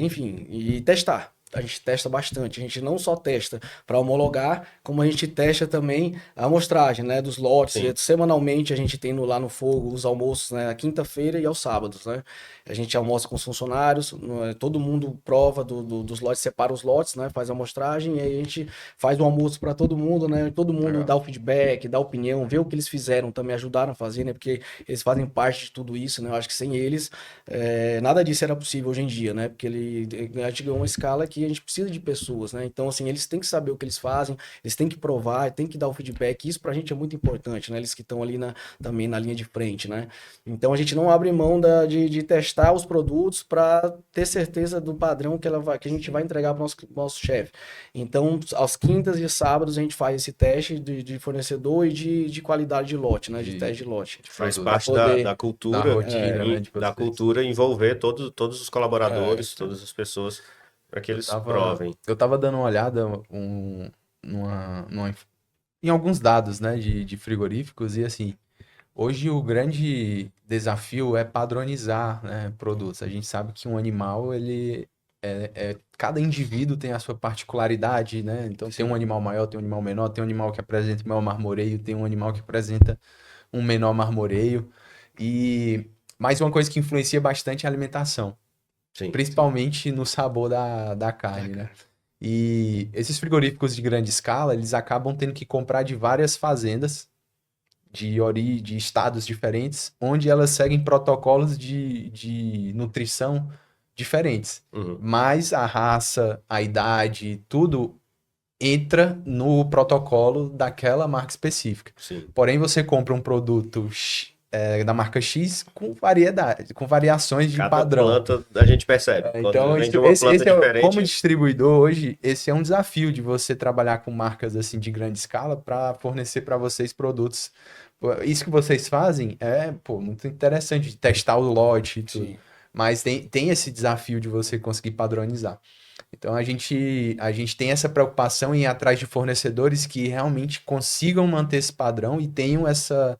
Enfim, e testar. A gente testa bastante. A gente não só testa para homologar, como a gente testa também a amostragem, né, dos lotes. Sim. Semanalmente a gente tem lá no fogo os almoços, né, na quinta-feira e aos sábados, né? A gente almoça com os funcionários, todo mundo prova dos lotes, separa os lotes, né, faz a amostragem e aí a gente faz o almoço para todo mundo, né? Todo mundo Legal. dá o feedback, dá opinião, vê o que eles fizeram, também ajudaram a fazer, né? Porque eles fazem parte de tudo isso, né? Eu acho que sem eles nada disso era possível hoje em dia, né? Porque a gente ganhou uma escala que a gente precisa de pessoas, né? Então, assim, eles têm que saber o que eles fazem, eles têm que provar, têm que dar o feedback. Isso pra gente é muito importante, né? Eles que estão ali também na linha de frente, né? Então, a gente não abre mão de testar os produtos para ter certeza do padrão que a gente vai entregar para o nosso chefe. Então, às quintas e sábados, a gente faz esse teste de fornecedor e de qualidade de lote, né? De teste de lote. Faz Produto. parte Poder. da Da cultura, rotina, né, de da vocês. cultura envolver todos os colaboradores, Então, todas as pessoas, para que Eu eles tava, provem. eu tava dando uma olhada em alguns dados, né, de frigoríficos e assim, hoje o grande desafio é padronizar, né, produtos. A gente sabe que um animal, cada indivíduo tem a sua particularidade, né? Então tem um sim. animal maior, tem um animal menor, tem um animal que apresenta maior marmoreio, tem um animal que apresenta um menor marmoreio. E mais uma coisa que influencia bastante é a alimentação, Sim. principalmente no sabor da Da carne, né? cara. E esses frigoríficos de grande escala, eles acabam tendo que comprar de várias fazendas de estados diferentes, onde elas seguem protocolos de nutrição diferentes. Uhum. Mas a raça, a idade, tudo entra no protocolo daquela marca específica. Sim. Porém, você compra um produto da marca X com variedade, com variações de Cada padrão. planta a gente percebe. Então, Quando vem de uma planta diferente. como distribuidor hoje, esse é um desafio de você trabalhar com marcas assim de grande escala para fornecer para vocês produtos. Pô, isso que vocês fazem é, pô, muito interessante de testar o lote e tudo. Sim. Mas tem esse desafio de você conseguir padronizar. Então a gente tem essa preocupação em ir atrás de fornecedores que realmente consigam manter esse padrão e tenham essa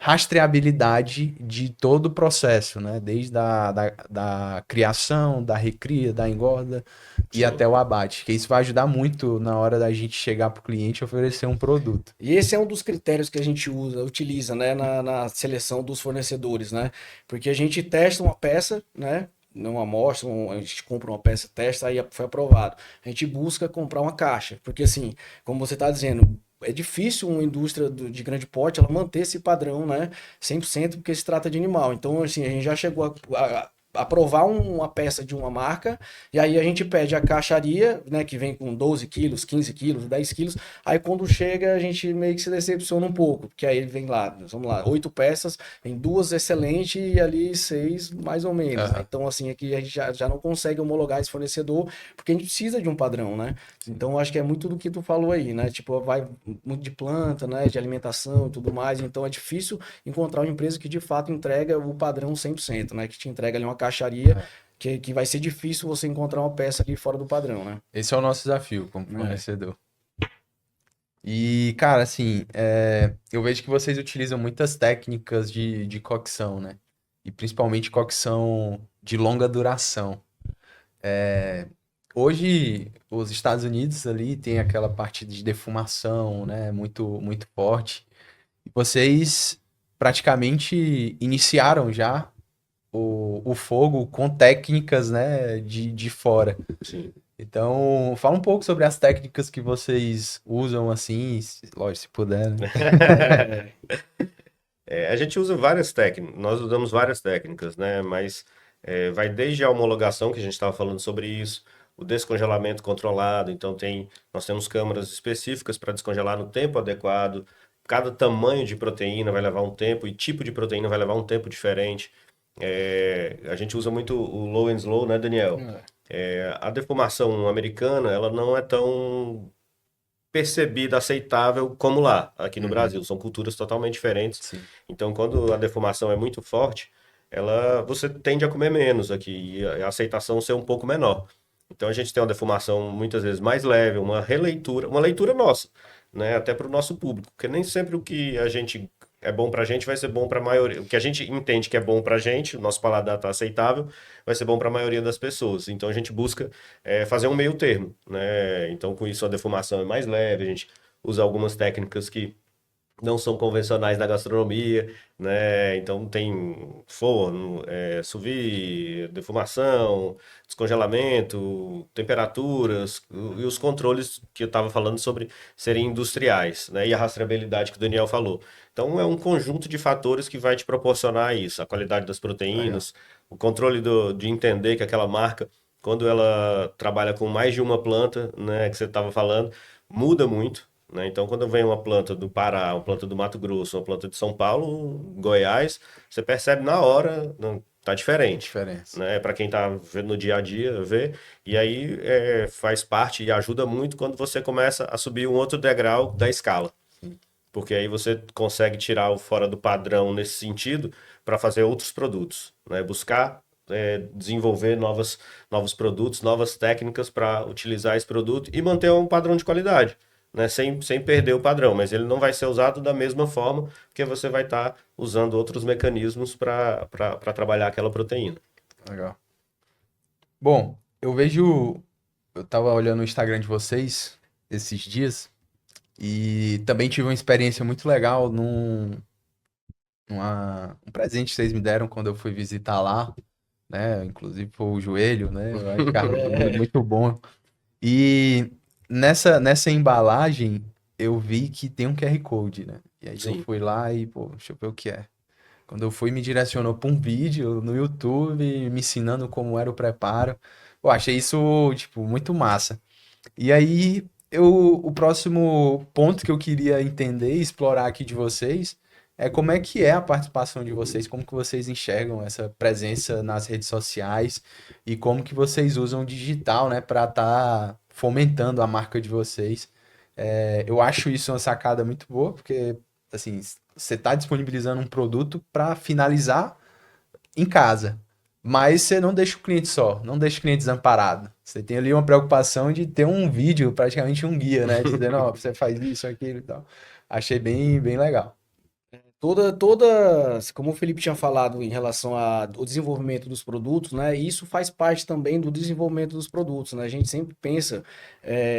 rastreabilidade de todo o processo, né? Desde da criação, da recria, da engorda e Sim. até o abate. Que isso vai ajudar muito na hora da gente chegar para o cliente e oferecer um produto. E esse é um dos critérios que a gente utiliza, né, na seleção dos fornecedores, né? Porque a gente testa uma peça, né? Uma amostra, a gente compra uma peça, testa, aí foi aprovado. A gente busca comprar uma caixa, porque assim, como você está dizendo, é difícil uma indústria de grande porte ela manter esse padrão, né, 100% porque se trata de animal. Então, assim, a gente já chegou a aprovar uma peça de uma marca, e aí a gente pede a caixaria, né, que vem com 12 quilos, 15 quilos, 10 quilos, aí quando chega a gente meio que se decepciona um pouco, porque aí vem lá, vamos lá, 8 peças, em 2 excelentes e ali 6 mais ou menos, né? Então assim, aqui a gente já não consegue homologar esse fornecedor, porque a gente precisa de um padrão, né? Então acho que é muito do que tu falou aí, né? Tipo, vai muito de planta, né, de alimentação e tudo mais, então é difícil encontrar uma empresa que de fato entrega o padrão 100%, né? Que te entrega ali uma caixaria que vai ser difícil você encontrar uma peça ali fora do padrão, né? Esse é o nosso desafio como fornecedor. E, cara, assim, eu vejo que vocês utilizam muitas técnicas de cocção, né? E principalmente cocção de longa duração. Hoje, os Estados Unidos ali tem aquela parte de defumação, né? Muito, muito forte. E vocês praticamente iniciaram já o fogo com técnicas, né, de fora. Sim. Então, fala um pouco sobre as técnicas que vocês usam, assim, lógico, se puder, né? A gente usa várias técnicas, nós usamos várias técnicas, né? Mas vai desde a homologação, que a gente estava falando sobre isso, o descongelamento controlado. Então nós temos câmaras específicas para descongelar no tempo adequado. Cada tamanho de proteína vai levar um tempo e tipo de proteína vai levar um tempo diferente. A gente usa muito o low and slow, né, Daniel? A defumação americana, ela não é tão percebida, aceitável como lá, aqui no Brasil. São culturas totalmente diferentes. Sim. Então, quando a defumação é muito forte, você tende a comer menos aqui e a aceitação ser um pouco menor. Então, a gente tem uma defumação muitas vezes mais leve, uma leitura nossa, né? Até para o nosso público, porque nem sempre o que a gente é bom pra gente vai ser bom pra maioria. O que a gente entende que é bom pra gente, o nosso paladar tá aceitável, vai ser bom pra maioria das pessoas. Então a gente busca fazer um meio termo, né? Então com isso a defumação é mais leve, a gente usa algumas técnicas que não são convencionais da gastronomia, né? Então tem forno, sous vide, defumação, descongelamento, temperaturas e os controles que eu estava falando sobre serem industriais, né? E a rastreabilidade que o Daniel falou. Então é um conjunto de fatores que vai te proporcionar isso, a qualidade das proteínas, o controle de entender que aquela marca, quando ela trabalha com mais de uma planta, né, que você estava falando, muda muito, né? Então, quando vem uma planta do Pará, uma planta do Mato Grosso, uma planta de São Paulo, Goiás, você percebe na hora, não, tá diferente, Diferença. né? Para quem tá vendo no dia a dia, vê. E aí faz parte e ajuda muito quando você começa a subir um outro degrau da escala. Porque aí você consegue tirar o fora do padrão nesse sentido para fazer outros produtos, né? Buscar desenvolver novos produtos, novas técnicas para utilizar esse produto e manter um padrão de qualidade, né? Sem perder o padrão, mas ele não vai ser usado da mesma forma, porque você vai estar usando outros mecanismos para trabalhar aquela proteína. Legal. Bom, eu tava olhando o Instagram de vocês esses dias e também tive uma experiência muito legal um presente que vocês me deram quando eu fui visitar lá, né? Inclusive foi o joelho, né? Eu acho que é muito bom. E nessa embalagem eu vi que tem um QR Code, né? E aí eu Sim. fui lá e, pô, deixa eu ver o que é. Quando eu fui, me direcionou para um vídeo no YouTube me ensinando como era o preparo. Eu achei isso, tipo, muito massa. E aí, o próximo ponto que eu queria entender e explorar aqui de vocês como é que é a participação de vocês, como que vocês enxergam essa presença nas redes sociais e como que vocês usam o digital, né, para estar fomentando a marca de vocês. Eu acho isso uma sacada muito boa, porque assim, você está disponibilizando um produto para finalizar em casa. Mas você não deixa o cliente só, não deixa o cliente desamparado. Você tem ali uma preocupação de ter um vídeo, praticamente um guia, né? Dizendo, ó, você faz isso, aquilo e tal. Achei bem legal. Como o Felipe tinha falado em relação ao desenvolvimento dos produtos, né? Isso faz parte também do desenvolvimento dos produtos, né? A gente sempre pensa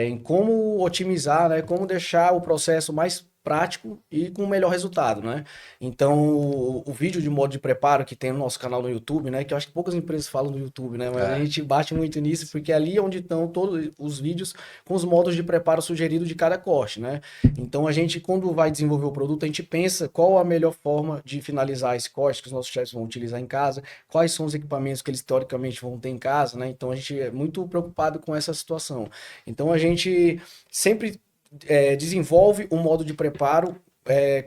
em como otimizar, né? Como deixar o processo mais prático e com o melhor resultado, né? Então, o vídeo de modo de preparo que tem no nosso canal no YouTube, né? Que eu acho que poucas empresas falam no YouTube, né? Mas a É, gente bate muito nisso porque é ali onde estão todos os vídeos com os modos de preparo sugerido de cada corte, né? Então a gente, quando vai desenvolver o produto, a gente pensa qual a melhor forma de finalizar esse corte que os nossos chefs vão utilizar em casa, quais são os equipamentos que eles teoricamente vão ter em casa, né? Então a gente é muito preocupado com essa situação. Então a gente sempre desenvolve um modo de preparo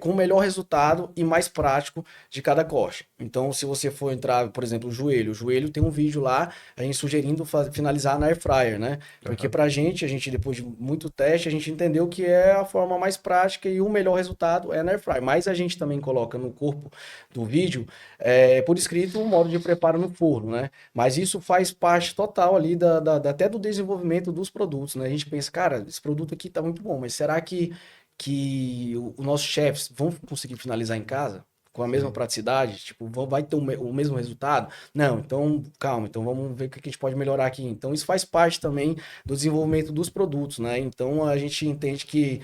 com o melhor resultado e mais prático de cada corte. Então, se você for entrar, por exemplo, o joelho tem um vídeo lá, a gente sugerindo finalizar na air fryer, né? Porque aham. pra gente, depois de muito teste, a gente entendeu que é a forma mais prática e o melhor resultado é na air fryer. Mas a gente também coloca no corpo do vídeo, por escrito, um modo de preparo no forno, né? Mas isso faz parte total ali até do desenvolvimento dos produtos, né? A gente pensa, cara, esse produto aqui tá muito bom, mas será que os nossos chefs vão conseguir finalizar em casa com a mesma Sim. praticidade? Tipo, vai ter o mesmo resultado? Não, então calma, então vamos ver o que a gente pode melhorar aqui. Então isso faz parte também do desenvolvimento dos produtos, né? Então a gente entende que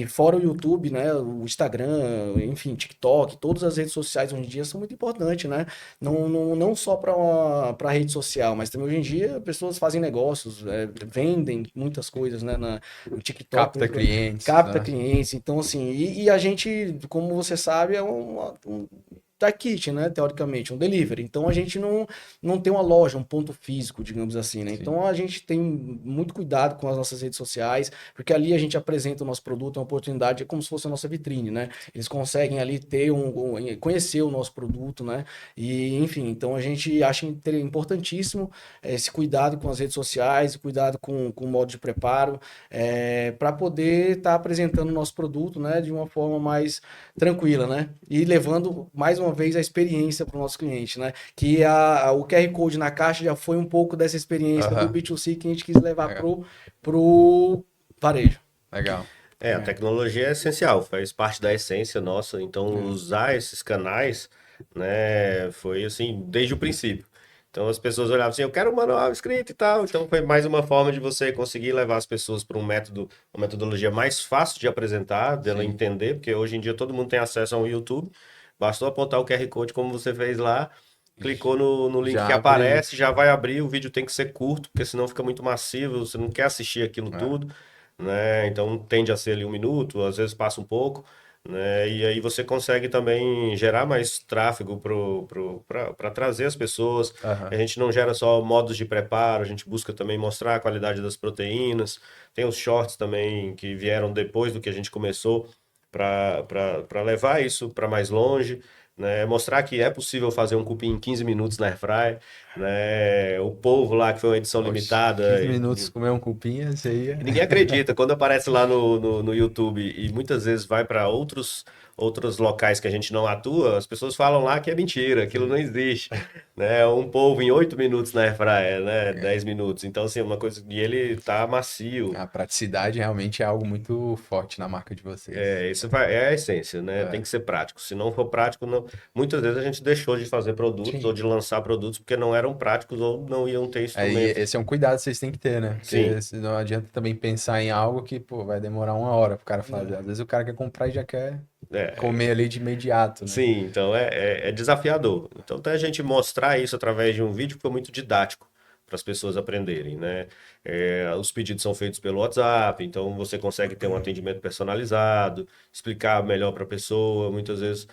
fora o YouTube, né, o Instagram, enfim, TikTok, todas as redes sociais hoje em dia são muito importantes, né? Não só para rede social, mas também hoje em dia pessoas fazem negócios, vendem muitas coisas, né, no TikTok, Capta clientes, capta né? clientes. Então, assim, e a gente, como você sabe, é um dark kitchen, né? Teoricamente, um delivery. Então a gente não tem uma loja, um ponto físico, digamos assim, né? Sim. Então a gente tem muito cuidado com as nossas redes sociais, porque ali a gente apresenta o nosso produto, uma oportunidade, é como se fosse a nossa vitrine, né? Eles conseguem ali ter conhecer o nosso produto, né? E, enfim, então a gente acha importantíssimo esse cuidado com as redes sociais, cuidado com o modo de preparo, para poder estar apresentando o nosso produto, né, de uma forma mais tranquila, né? E levando mais uma vez a experiência para o nosso cliente, né? Que o QR Code na caixa já foi um pouco dessa experiência do Aham. B2C que a gente quis levar Legal. pro varejo. Legal. A tecnologia é essencial, faz parte da essência nossa, então usar esses canais, né, foi assim, desde o princípio. Então as pessoas olhavam assim, eu quero um manual escrito e tal, então foi mais uma forma de você conseguir levar as pessoas para um método, uma metodologia mais fácil de apresentar, dela Sim. entender, porque hoje em dia todo mundo tem acesso ao YouTube, bastou apontar o QR Code como você fez lá, clicou no link que Já abre. aparece, já vai abrir, o vídeo tem que ser curto, porque senão fica muito massivo, você não quer assistir aquilo É. tudo, né? Então tende a ser ali 1 minuto, às vezes passa um pouco, né? E aí você consegue também gerar mais tráfego para trazer as pessoas. A Aham. gente não gera só modos de preparo, a gente busca também mostrar a qualidade das proteínas. Tem os shorts também que vieram depois do que a gente começou para levar isso para mais longe. Né, mostrar que é possível fazer um cupim em 15 minutos na airfryer, né? O polvo lá, que foi uma edição Oxe, limitada, 15 minutos comer um cupinha, isso aí e ninguém acredita, quando aparece lá no YouTube e muitas vezes vai para outros locais que a gente não atua, as pessoas falam lá que é mentira, aquilo não Sim. existe, né? Um polvo em 8 minutos na airfryer, né? 10 minutos. Então, assim, uma coisa... E ele tá macio. A praticidade realmente é algo muito forte na marca de vocês. É a essência, né? Tem É. que ser prático. Se não for prático, não... Muitas vezes a gente deixou de fazer produtos ou Sim. de lançar produtos porque não eram práticos ou não iam ter Aí instrumento. esse é um cuidado que vocês têm que ter, né? Sim. Porque não adianta também pensar em algo que, pô, vai demorar 1 hora pro cara fazer. Às vezes o cara quer comprar e já quer É, comer ali de imediato, né? Sim, então é desafiador. Então, até a gente mostrar isso através de um vídeo foi muito didático para as pessoas aprenderem, né? Os pedidos são feitos pelo WhatsApp, então você consegue ter um atendimento personalizado, explicar melhor para a pessoa, muitas vezes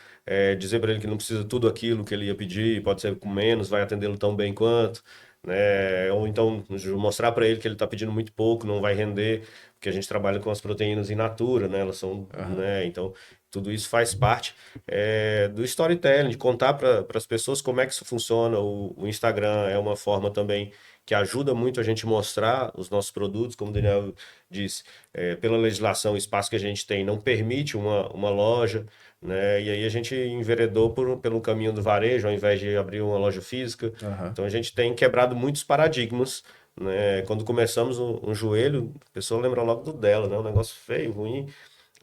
dizer para ele que não precisa tudo aquilo que ele ia pedir, pode ser com menos, vai atendê-lo tão bem quanto, né? Ou então mostrar para ele que ele está pedindo muito pouco, não vai render, porque a gente trabalha com as proteínas in natura, né? Elas são, Aham. né? Então tudo isso faz parte do storytelling, de contar para as pessoas como é que isso funciona. O Instagram é uma forma também que ajuda muito a gente mostrar os nossos produtos, como o Daniel disse, pela legislação, o espaço que a gente tem não permite uma loja, né? E aí a gente enveredou pelo caminho do varejo, ao invés de abrir uma loja física. Aham. Então a gente tem quebrado muitos paradigmas, né? Quando começamos um joelho, a pessoa lembra logo do dela, né? Um negócio feio, ruim,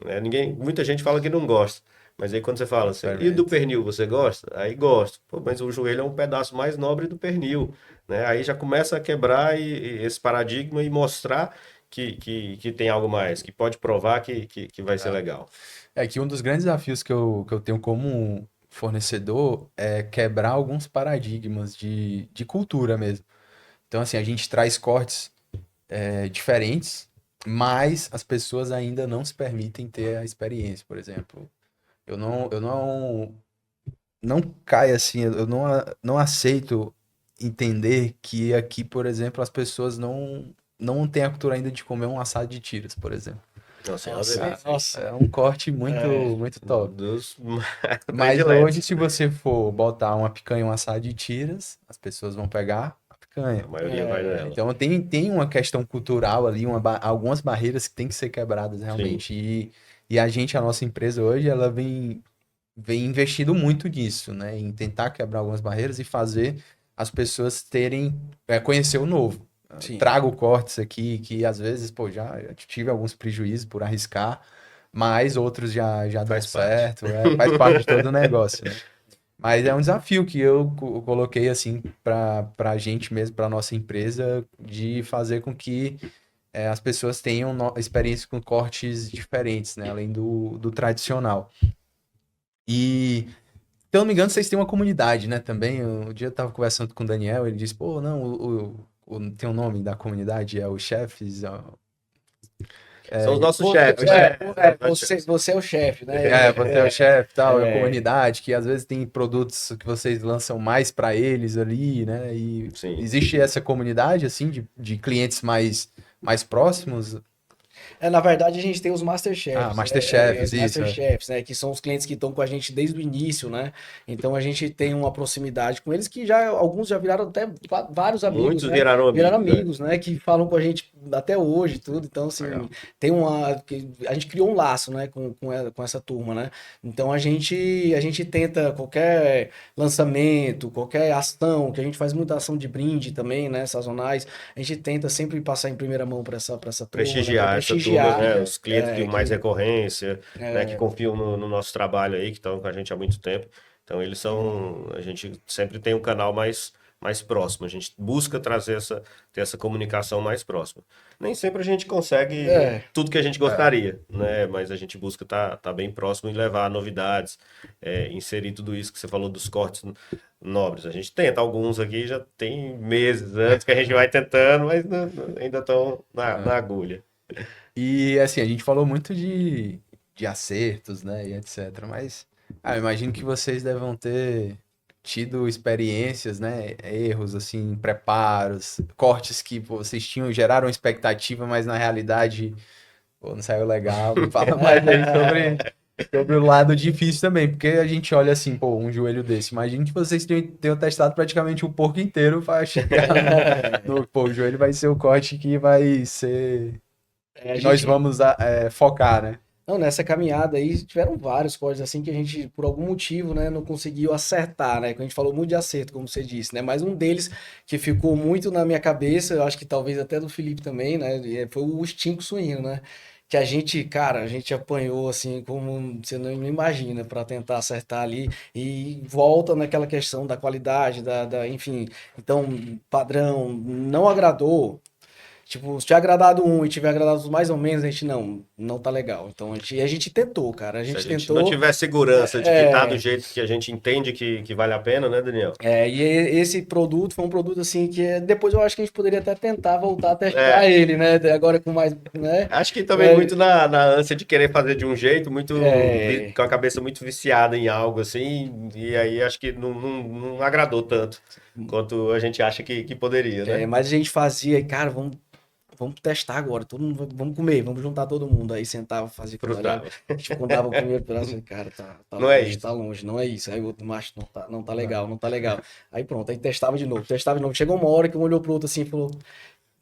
né? Muita gente fala que não gosta. Mas aí quando você fala assim, e do pernil, você gosta? Aí gosto. Pô, mas o joelho é um pedaço mais nobre do pernil, né? Aí já começa a quebrar esse paradigma e mostrar que tem algo mais, que pode provar que vai ser legal. É que um dos grandes desafios que eu tenho como fornecedor é quebrar alguns paradigmas de cultura mesmo. Então, assim, a gente traz cortes diferentes, mas as pessoas ainda não se permitem ter a experiência, por exemplo. Eu não caio assim, eu não aceito entender que aqui, por exemplo, as pessoas não têm a cultura ainda de comer um assado de tiras, por exemplo. Nossa, é uma Nossa, delícia. nossa. É um corte muito, muito top. Dos Mas prediletos. hoje, se você for botar uma picanha e um assado de tiras, as pessoas vão pegar a picanha. A maioria vai nela. Então tem uma questão cultural ali, algumas barreiras que tem que ser quebradas Sim. realmente. E a nossa empresa hoje, ela vem investindo muito nisso, né? Em tentar quebrar algumas barreiras e fazer as pessoas conhecer o novo. Sim. Trago cortes aqui que às vezes, pô, já tive alguns prejuízos por arriscar, mas outros já dão Faz parte. certo, faz parte de todo o negócio, né? Mas é um desafio que eu coloquei assim para a gente mesmo, para nossa empresa, de fazer com que as pessoas tenham experiência com cortes diferentes, né? Além do tradicional. E, se eu não me engano, vocês têm uma comunidade, né? Também. Um dia eu tava conversando com o Daniel, ele disse, pô, não, tem um nome da comunidade, é os chefes. São os nossos Pô, chefes. você é o chefe, né? Você é o chefe e tal, é a É. comunidade, que às vezes tem produtos que vocês lançam mais para eles ali, né? E Sim. existe essa comunidade, assim, de clientes mais próximos? Na verdade, a gente tem os Masterchefs. Ah, Masterchefs, os isso. Masterchefs, né? Que são os clientes que estão com a gente desde o início, né? Então a gente tem uma proximidade com eles que alguns já viraram até vários amigos. Muitos né? viraram amigos. Viraram né? amigos, né? Que falam com a gente até hoje, tudo. Então, assim, Legal. a gente criou um laço, né? Com essa turma, né? Então a gente tenta qualquer lançamento, qualquer ação, que a gente faz muita ação de brinde também, né? Sazonais. A gente tenta sempre passar em primeira mão para essa turma, né? Prestigiar Pra essa turma, né? né? Os clientes de mais recorrência, né? Que É, confiam no nosso trabalho aí, que estão com a gente há muito tempo. Então, eles são... A gente sempre tem um canal mais próximo. A gente busca ter essa comunicação mais próxima. Nem sempre a gente consegue tudo que a gente gostaria, né? Mas a gente busca tá bem próximo e levar novidades, inserir tudo isso que você falou dos cortes nobres. A gente tenta, alguns aqui já tem meses antes que a gente vai tentando, mas ainda estão na agulha. E assim, a gente falou muito de acertos, né, e etc. Mas eu imagino que vocês devem ter tido experiências, né, erros, assim, preparos, cortes que pô, vocês geraram expectativa, mas na realidade pô, não saiu legal. Me fala mais aí sobre o lado difícil também, porque a gente olha assim, pô, um joelho desse. Imagina que vocês tenham testado praticamente o porco inteiro para chegar pô, o joelho vai ser o corte que vai ser a que nós gente- vamos focar, né? Não, nessa caminhada aí tiveram vários códigos assim que a gente, por algum motivo, né, não conseguiu acertar, né? Que a gente falou muito de acerto, como você disse, né? Mas um deles que ficou muito na minha cabeça, eu acho que talvez até do Felipe também, né? Foi o extinto suíno, né? Que a gente, cara, a gente apanhou assim como você não imagina para tentar acertar ali e volta naquela questão da qualidade, enfim, então padrão não agradou. Tipo, se tiver agradado um e tiver agradado os mais ou menos, a gente não tá legal. Então a gente tentou, cara. A Se a gente gente tentou. não tiver segurança de que tá do jeito que a gente entende que vale a pena, né, Daniel? Esse produto foi um produto assim que depois eu acho que a gente poderia até tentar voltar a testar ele, né? Agora com mais, né? Acho que também muito na ânsia de querer fazer de um jeito, muito É. com a cabeça muito viciada em algo assim, e aí acho que não agradou tanto quanto a gente acha que poderia, né? Mas a gente fazia, e, cara, vamos vamos testar agora, todo mundo, vamos comer, vamos juntar todo mundo. Aí sentava, fazia aquilo, Frustrava. a gente contava o primeiro pedaço, cara, tá Não é longe, isso. tá longe, não é isso. Aí o outro, macho, não tá legal, não tá legal. Aí pronto, aí testava de novo. Chegou uma hora que um olhou pro outro assim e falou,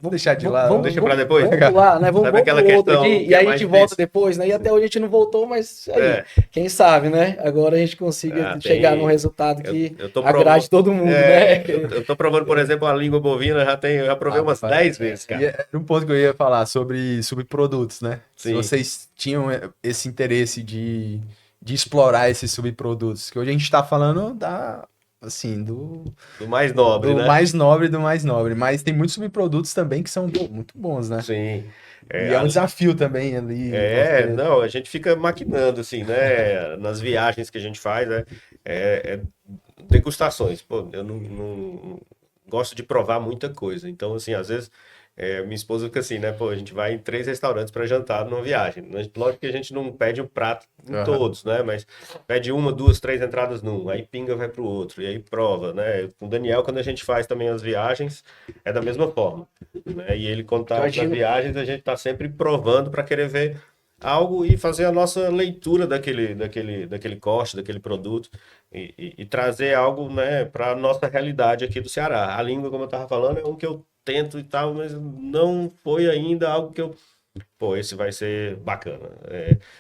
Vamos deixar de lado. Deixa pra depois? Vamos pular, né? Vamos Sabe aquela pro outro questão aqui, que e é aí a mais gente volta difícil? depois, né? E até hoje a gente não voltou, mas aí, É. quem sabe, né? Agora a gente consiga chegar num resultado que Eu tô agrade todo mundo, É, né? eu tô provando, por exemplo, a língua bovina, eu já provei umas 10 vezes, E cara. era um ponto que eu ia falar sobre subprodutos, né? Se Sim. vocês tinham esse interesse de explorar esses subprodutos, que hoje a gente tá falando assim, Do mais nobre, do né? mais nobre do mais nobre, mas tem muitos subprodutos também que são muito bons, né? Sim. E é um desafio também ali. Não, a gente fica maquinando, assim, né? Nas viagens que a gente faz, né? É degustações. Pô, eu não gosto de provar muita coisa. Então, assim, às vezes, minha esposa fica assim, né? Pô, a gente vai em 3 restaurantes para jantar numa viagem. Lógico que a gente não pede um prato em Aham. todos, né? Mas pede 1, 2, 3 entradas num. Aí pinga, vai pro outro. E aí prova, né? Com o Daniel, quando a gente faz também as viagens, é da mesma forma, né? E ele, quando tá nas Imagino. viagens, a gente tá sempre provando para querer ver algo e fazer a nossa leitura daquele corte, daquele produto e trazer algo, né, para nossa realidade aqui do Ceará. A língua, como eu estava falando, é um que eu tento e tal, mas não foi ainda algo que eu. Pô, esse vai ser bacana.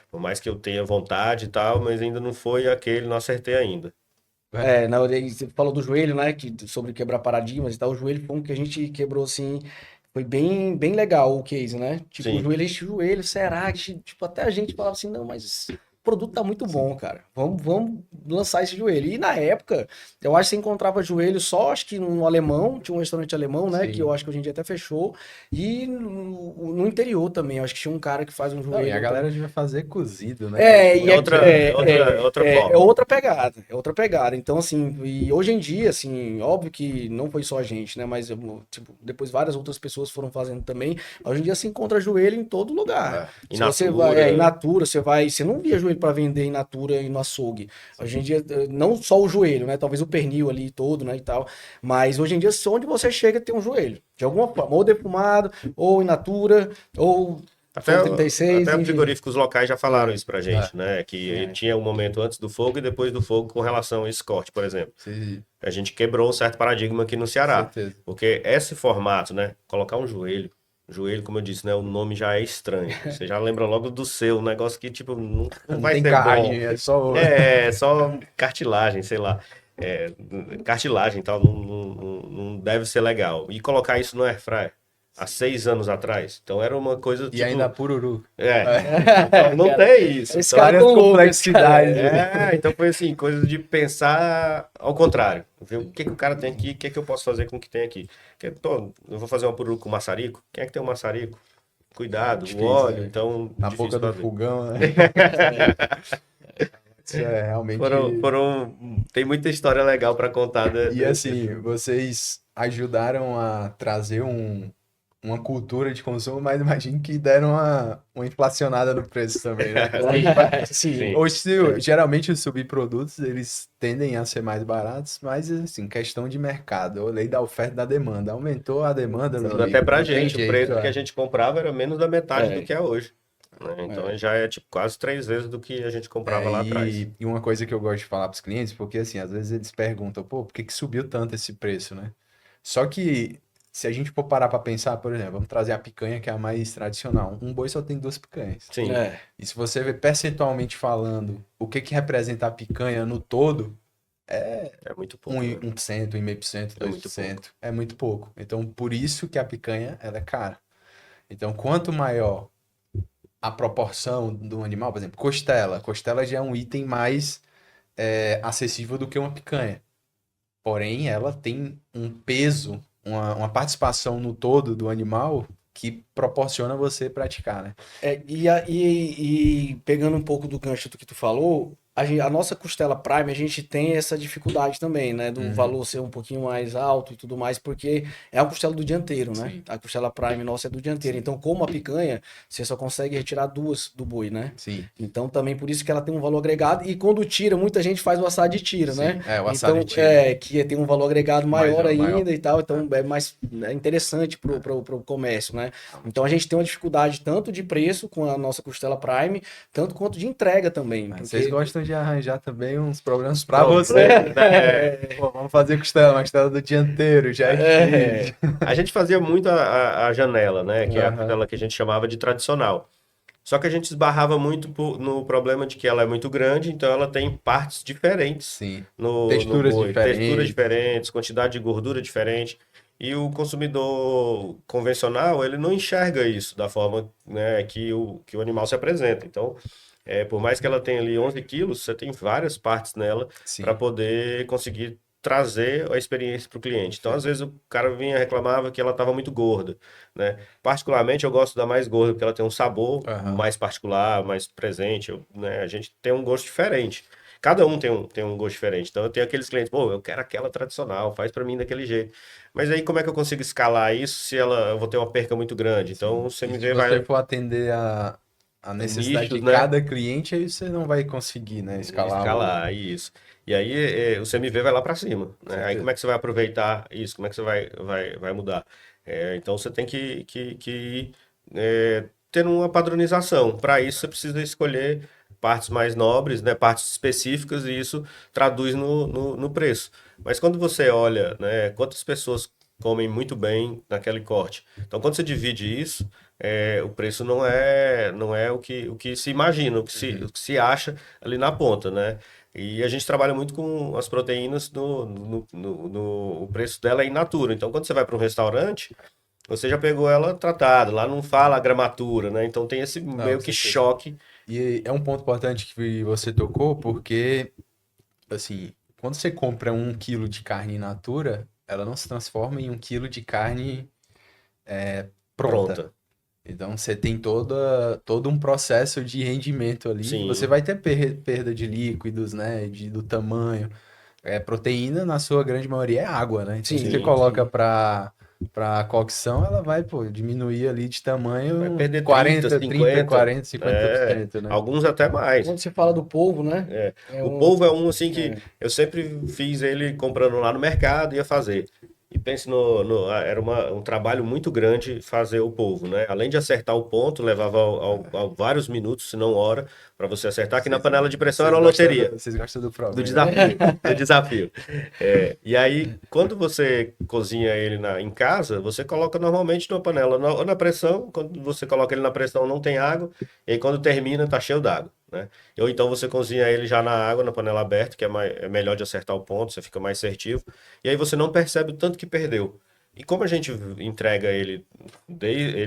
Por mais que eu tenha vontade e tal, mas ainda não foi aquele, não acertei ainda. Você falou do joelho, né? Sobre quebrar paradigmas e tal. O joelho foi um que a gente quebrou assim. Foi bem, bem legal o case, né? Tipo, Sim. joelho, será que. Tipo, até a gente falava assim, não, mas o produto tá muito bom, cara. Vamos lançar esse joelho. E na época, eu acho que você encontrava joelho só, acho que no alemão, tinha um restaurante alemão, né? Sim. Que eu acho que hoje em dia até fechou. E no interior também, eu acho que tinha um cara que faz um Não, joelho. e a galera devia fazer cozido, né? outra Outra pegada, é outra pegada. Então, assim, e hoje em dia, assim, óbvio que não foi só a gente, né? Mas, tipo, depois várias outras pessoas foram fazendo também. Hoje em dia se encontra joelho em todo lugar. In Se você natura. vai, in natura, você não via joelho para vender in natura e no açougue. Hoje em dia, não só o joelho, né? Talvez o pernil ali todo, né, e tal. Mas hoje em dia, onde você chega tem um joelho. De alguma forma, ou defumado, ou in natura, ou Até, 36, até enfim. frigoríficos locais já falaram isso pra gente, né? Que tinha um momento antes do fogo e depois do fogo com relação a esse corte, por exemplo. Sim, A gente quebrou um certo paradigma aqui no Ceará. certeza. Porque esse formato, né? Colocar um joelho, como eu disse, né? O nome já é estranho. Você já lembra logo do seu, um negócio que, tipo, não vai tem ser carne, bom. é só. É, só cartilagem, sei lá. Cartilagem e tal, não deve ser legal. E colocar isso no airfryer há 6 anos atrás. Então era uma coisa E tipo. ainda pururu. Então não tem isso. Esse Então, cara Várias tão louco, complexidades. então foi assim, coisa de pensar ao contrário. Ver o que o cara tem aqui, o que eu posso fazer com o que tem aqui. Porque, eu vou fazer uma pururu com maçarico. Quem é que tem um maçarico? Cuidado, Difícil, o óleo, né? então Na difícil boca do fazer. fogão, né? Isso é realmente. Tem muita história legal para contar. E assim, vocês ajudaram a trazer uma cultura de consumo, mas imagino que deram uma inflacionada no preço também, né? Sim. Hoje, geralmente os subprodutos, eles tendem a ser mais baratos, mas assim, questão de mercado, a lei da oferta e da demanda. Aumentou a demanda, meu amigo, Até pra não tem gente, o jeito, preço é. que a gente comprava era menos da metade do que é hoje, né? Então É. já é tipo quase 3 vezes do que a gente comprava lá atrás. E uma coisa que eu gosto de falar para os clientes, porque assim, às vezes eles perguntam, pô, por que que subiu tanto esse preço, né? Só que se a gente for parar para pensar, por exemplo, vamos trazer a picanha que é a mais tradicional. Um boi só tem 2 picanhas. Sim, E se você ver percentualmente falando o que que representa a picanha no todo, é muito pouco. né? 1%, 1,5%, É muito 2%. É muito pouco. Então, por isso que a picanha, ela é cara. Então, quanto maior a proporção do animal, por exemplo, costela. Costela já é um item mais acessível do que uma picanha. Porém, ela tem um peso, uma participação no todo do animal que proporciona você praticar, né? E pegando um pouco do gancho do que tu falou, a nossa costela Prime, a gente tem essa dificuldade também, né? Do Uhum. valor ser um pouquinho mais alto e tudo mais, porque é a costela do dianteiro, né? Sim. A costela Prime nossa é do dianteiro. Sim. Então, como a picanha, você só consegue retirar 2 do boi, né? Sim, Então, também por isso que ela tem um valor agregado. E quando tira, muita gente faz o assado de tira, sim. né? O assado Então, de tira. que tem um valor agregado maior Maior. ainda e tal. Então, é mais interessante pro comércio, né? Então, a gente tem uma dificuldade tanto de preço com a nossa costela Prime, tanto quanto de entrega também. Vocês Porque gostam de arranjar também uns problemas pra Pronto, você. né? Pô, vamos fazer costela, uma costela do dianteiro, já é difícil. A gente fazia muito a janela, né? Que é a Aham. costela que a gente chamava de tradicional. Só que a gente esbarrava muito no problema de que ela é muito grande, então ela tem partes diferentes Sim. no Texturas boi, texturas diferentes. diferentes, quantidade de gordura diferente. E o consumidor convencional, ele não enxerga isso da forma, né, que o animal se apresenta. Então, por mais que ela tenha ali 11 quilos, você tem várias partes nela para Sim. poder conseguir trazer a experiência para o cliente. Então, às Perfeito. vezes, o cara vinha reclamava que ela estava muito gorda, né? Particularmente, eu gosto da mais gorda, porque ela tem um sabor Aham. mais particular, mais presente, né? A gente tem um gosto diferente. Cada um tem um gosto diferente. Então, eu tenho aqueles clientes, pô, eu quero aquela tradicional, faz para mim daquele jeito. Mas aí, como é que eu consigo escalar isso se eu vou ter uma perca muito grande? Então, Sim. o E se CMV você vai for atender a necessidade nichos, de né? cada cliente, aí você não vai conseguir, né, escalar o... Escalar, isso. E aí o CMV vai lá para cima, Com né? Aí como certeza. é que você vai aproveitar isso? Como é que você vai mudar? Então você tem que ir tendo uma padronização. Para isso você precisa escolher partes mais nobres, né? Partes específicas e isso traduz no preço. Mas quando você olha, né, quantas pessoas comem muito bem naquele corte. Então quando você divide isso, o preço não é o que se imagina, Uhum. o que se acha ali na ponta, né? E a gente trabalha muito com as proteínas o preço dela é in natura. Então, quando você vai para um restaurante, você já pegou ela tratada, lá não fala a gramatura, né? Então tem esse Não, meio com que certeza. choque. E é um ponto importante que você tocou, porque, assim, quando você compra 1 quilo de carne in natura, ela não se transforma em 1 quilo de carne pronta. Pronta. Então você tem todo um processo de rendimento ali. Você Sim, vai ter perda de líquidos, né? Do tamanho. Proteína, na sua grande maioria, é água, né? Então, se você sim, coloca sim. para cocção, ela vai, pô, diminuir ali de vai tamanho perder 30, 40, 30, 50, 40, 50%, né? alguns até mais. Quando você fala do polvo, né? É. É O um. polvo é um assim que É, eu sempre fiz ele comprando lá no mercado, ia fazer. E pense era um trabalho muito grande fazer o polvo, né? Além de acertar o ponto, levava vários minutos, se não hora, para você acertar, que na Vocês, panela de pressão era vocês uma gostam loteria. vocês gostam do Do problema. desafio, do desafio. E aí, quando você cozinha ele em casa, você coloca normalmente numa panela ou na pressão. Quando você coloca ele na pressão, não tem água. E aí, quando termina, tá cheio d'água, né? Ou então você cozinha ele já na água, na panela aberta, que é melhor de acertar o ponto, você fica mais assertivo. E aí você não percebe o tanto que perdeu. E como a gente entrega ele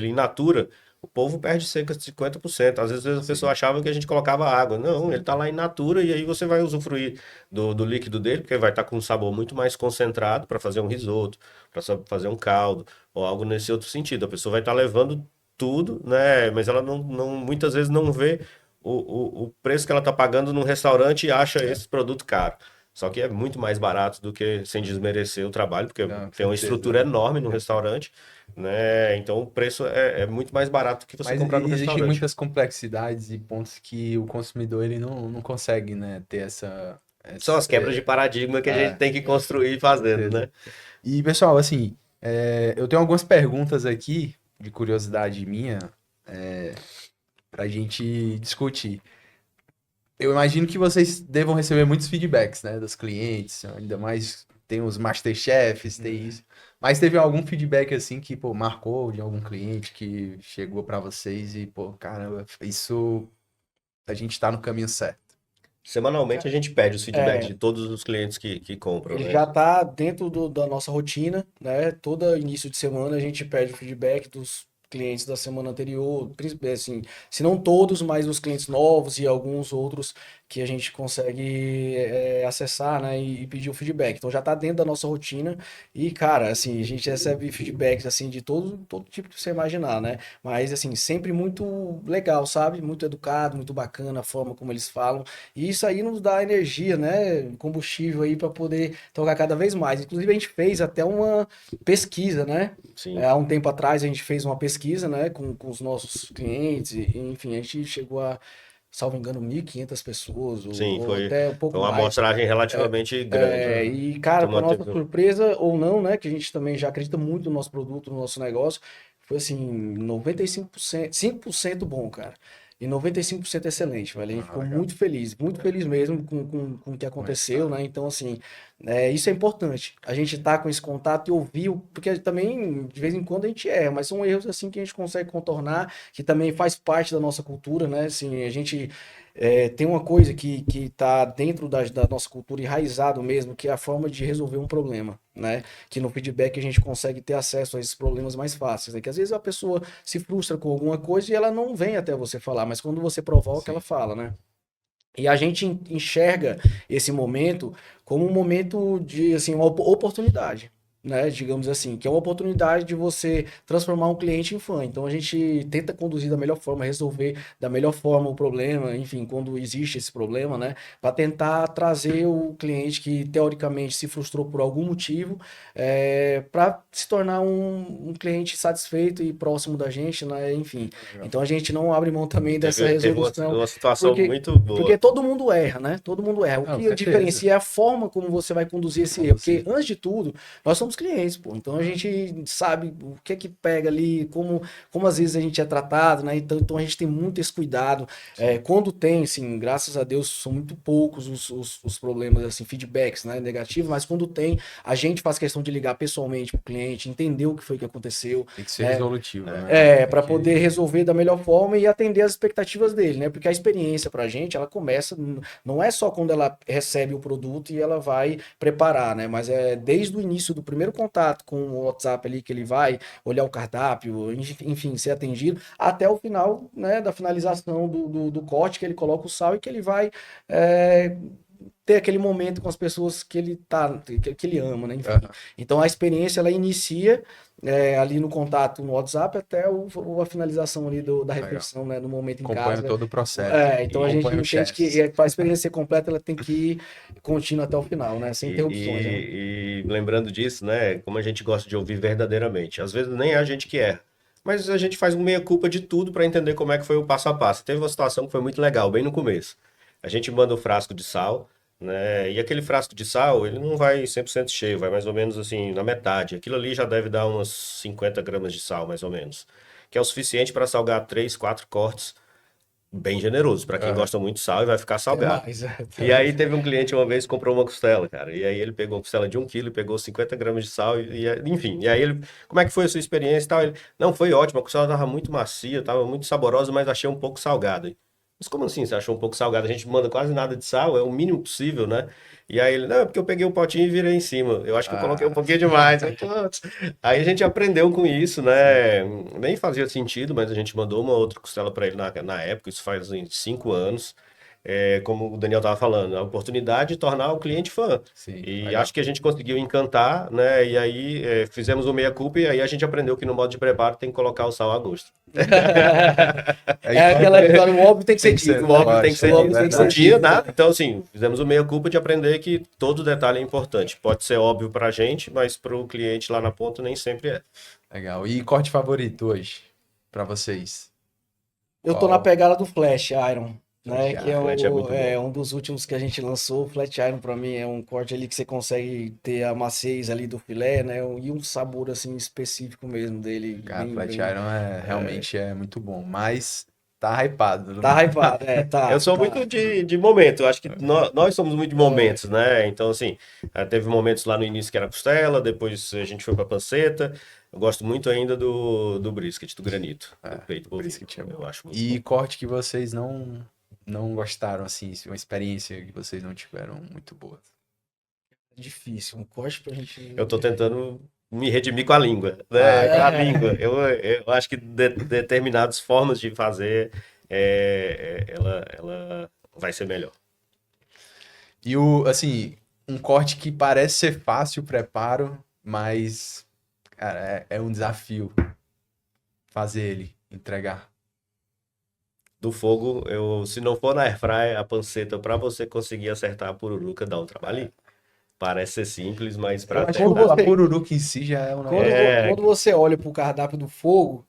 in natura, o povo perde cerca de 50%. Às vezes a pessoa Sim, achava que a gente colocava água. Não, ele sim. está lá in natura e aí você vai usufruir do líquido dele, porque vai estar com um sabor muito mais concentrado para fazer um risoto, para fazer um caldo, ou algo nesse outro sentido. A pessoa vai estar levando tudo, né? Mas ela muitas vezes não vê o preço que ela está pagando num restaurante e acha É. esse produto caro. Só que é muito mais barato do que sem desmerecer o trabalho, porque Não, com tem uma estrutura certeza. enorme no restaurante, né? Então o preço é muito mais barato que você Mas comprar no existem restaurante. muitas complexidades e pontos que o consumidor ele não consegue, né, ter São as quebras de é, paradigma que a gente é, tem que construir com fazendo, certeza. né? E, pessoal, assim, eu tenho algumas perguntas aqui, de curiosidade minha, pra gente discutir. Eu imagino que vocês devam receber muitos feedbacks, né, dos clientes, ainda mais tem os Masterchefs, tem isso. Mas teve algum feedback, assim, que, pô, marcou de algum cliente que chegou pra vocês e, pô, caramba, isso a gente tá no caminho certo. Semanalmente a gente pede os feedbacks é, de todos os clientes que compram, ele né? já está dentro da nossa rotina, né? Todo início de semana a gente pede o feedback dos clientes da semana anterior, assim, se não todos, mas os clientes novos e alguns outros que a gente consegue acessar, né, e pedir o feedback. Então já está dentro da nossa rotina e, cara, assim, a gente recebe feedbacks assim de todo tipo que você imaginar, né? Mas assim, sempre muito legal, sabe? Muito educado, muito bacana a forma como eles falam. E isso aí nos dá energia, né? Combustível aí para poder tocar cada vez mais. Inclusive a gente fez até uma pesquisa, né? Sim. Há um tempo atrás a gente fez uma pesquisa, né, com os nossos clientes, e, enfim, a gente chegou a, salvo engano, 1.500 pessoas, Sim, ou até um foi pouco uma mais. amostragem relativamente grande. E, cara, para Turma nossa teve- surpresa ou não, né, que a gente também já acredita muito no nosso produto, no nosso negócio, foi assim, 95%, 5% bom, cara. E 95% excelente, velho. A gente ficou Legal. muito feliz mesmo com o que Com o aconteceu, resultado. né? Então, assim, isso é importante. A gente tá com esse contato e ouvir, porque também, de vez em quando, a gente erra, mas são erros assim que a gente consegue contornar, que também faz parte da nossa cultura, né? Assim, a gente tem uma coisa que tá dentro da nossa cultura, enraizado mesmo, que é a forma de resolver um problema, né? Que no feedback a gente consegue ter acesso a esses problemas mais fáceis, né? Que às vezes a pessoa se frustra com alguma coisa e ela não vem até você falar, mas quando você provoca, ela Sim. fala, né? E a gente enxerga esse momento como um momento de, assim, uma oportunidade, né? Digamos assim, que é uma oportunidade de você transformar um cliente em fã. Então a gente tenta conduzir da melhor forma, resolver da melhor forma o problema, enfim, quando existe esse problema, né? Para tentar trazer o cliente que teoricamente se frustrou por algum motivo, para se tornar um cliente satisfeito e próximo da gente, né? Enfim. Legal. Então a gente não abre mão também dessa teve resolução. uma situação Porque muito boa. porque todo mundo erra, né? Todo mundo erra. O Ah, com que certeza. diferencia é a forma como você vai conduzir esse erro. Porque, Conduzir. antes de tudo, nós somos clientes, pô. Então a gente sabe o que é que pega ali, como às vezes a gente é tratado, né? Então a gente tem muito esse cuidado. Sim. Quando tem, assim, graças a Deus, são muito poucos os problemas, assim, feedbacks, né? Negativos, mas quando tem, a gente faz questão de ligar pessoalmente pro cliente, entender o que foi que aconteceu, Tem que ser né? resolutivo, né? Tem Para poder que. resolver da melhor forma e atender as expectativas dele, né? Porque a experiência pra gente, ela começa, não é só quando ela recebe o produto e ela vai preparar, né? Mas é desde o início do primeiro contato com o WhatsApp ali que ele vai olhar o cardápio, enfim, ser atendido, até o final, né, da finalização do corte, que ele coloca o sal e que ele vai é, ter aquele momento com as pessoas que ele tá, que ele ama, né? Enfim. Aham. Então a experiência ela inicia ali no contato no WhatsApp até a finalização ali da Legal. refeição, né? No momento em Acompanha casa. todo o processo. Então a gente Acompanha os entende chefes. que para a experiência ser completa ela tem que ir contínua até o final, né? Sem interrupções, né? E lembrando disso, né? Como a gente gosta de ouvir verdadeiramente. Às vezes nem é a gente que erra. Mas a gente faz um meia-culpa de tudo para entender como é que foi o passo a passo. Teve uma situação que foi muito legal, bem no começo. A gente manda o frasco de sal, né? E aquele frasco de sal, ele não vai 100% cheio, vai mais ou menos assim, na metade. Aquilo ali já deve dar umas 50 gramas de sal, mais ou menos. Que é o suficiente para salgar 3, 4 cortes, bem generoso, para quem Aham. gosta muito de sal e vai ficar Até salgado. mais. E aí teve um cliente uma vez que comprou uma costela, cara. E aí ele pegou uma costela de 1 quilo, pegou 50 gramas de sal, enfim. E aí ele, como é que foi a sua experiência e tal? Ele, não, foi ótimo, a costela tava muito macia, tava muito saborosa, mas achei um pouco salgada. Mas como assim você achou um pouco salgada? A gente manda quase nada de sal, é o mínimo possível, né? E aí ele, não, é porque eu peguei um potinho e virei em cima. Eu acho que eu coloquei um Ah, pouquinho demais. Aí, putz. Aí a gente aprendeu com isso, sim. né? Nem fazia sentido, mas a gente mandou uma outra costela para ele na época, isso faz assim, 5 anos. Como o Daniel estava falando, a oportunidade de tornar o cliente fã. Sim, E legal. acho que a gente conseguiu encantar, né? E aí fizemos o meia-culpa e aí a gente aprendeu que no modo de preparo tem que colocar o sal a gosto. É É aquela importante. história, o óbvio tem que ser Tem que ser, dito, O né? óbvio tem que lógico, O ser é óbvio dito. tem que Não ser verdade. tinha dito, nada. né? Então, assim, fizemos o meia-culpa de aprender que todo detalhe é importante. Pode ser óbvio pra gente, mas para o cliente lá na ponta nem sempre é. Legal. E corte favorito hoje pra vocês? Eu tô na Qual? pegada do Flash Iron, Flash né? Que é, Iron. Flat é muito bom. um dos últimos que a gente lançou. O Flat Iron pra mim é um corte ali que você consegue ter a maciez ali do filé, né? E um sabor assim específico mesmo dele, Cara, Flat bem. Iron realmente é muito bom, mas tá hypado. Tá hypado, Eu sou tá. muito de momento, eu acho que nós somos muito de momentos, né? Então, assim, teve momentos lá no início que era costela, depois a gente foi pra panceta. Eu gosto muito ainda do brisket, do granito, do peito Por isso bovino. que tinha Eu bom. acho muito E bom. corte que vocês não gostaram, assim, uma experiência que vocês não tiveram muito boa. Difícil. Um corte pra gente. Eu tô tentando me redimir com a língua, né? Ah, Com a língua. Eu acho que determinadas formas de fazer, ela vai ser melhor. e assim, um corte que parece ser fácil o preparo, mas, cara, é um desafio fazer ele, entregar. Do fogo, se não for na airfryer, a panceta, para você conseguir acertar a pururuca, dá um trabalhinho. Parece ser simples, mas Eu para acho que Quando acertar. a você, pururuca em si já é um negócio. É, quando você olha pro cardápio do fogo,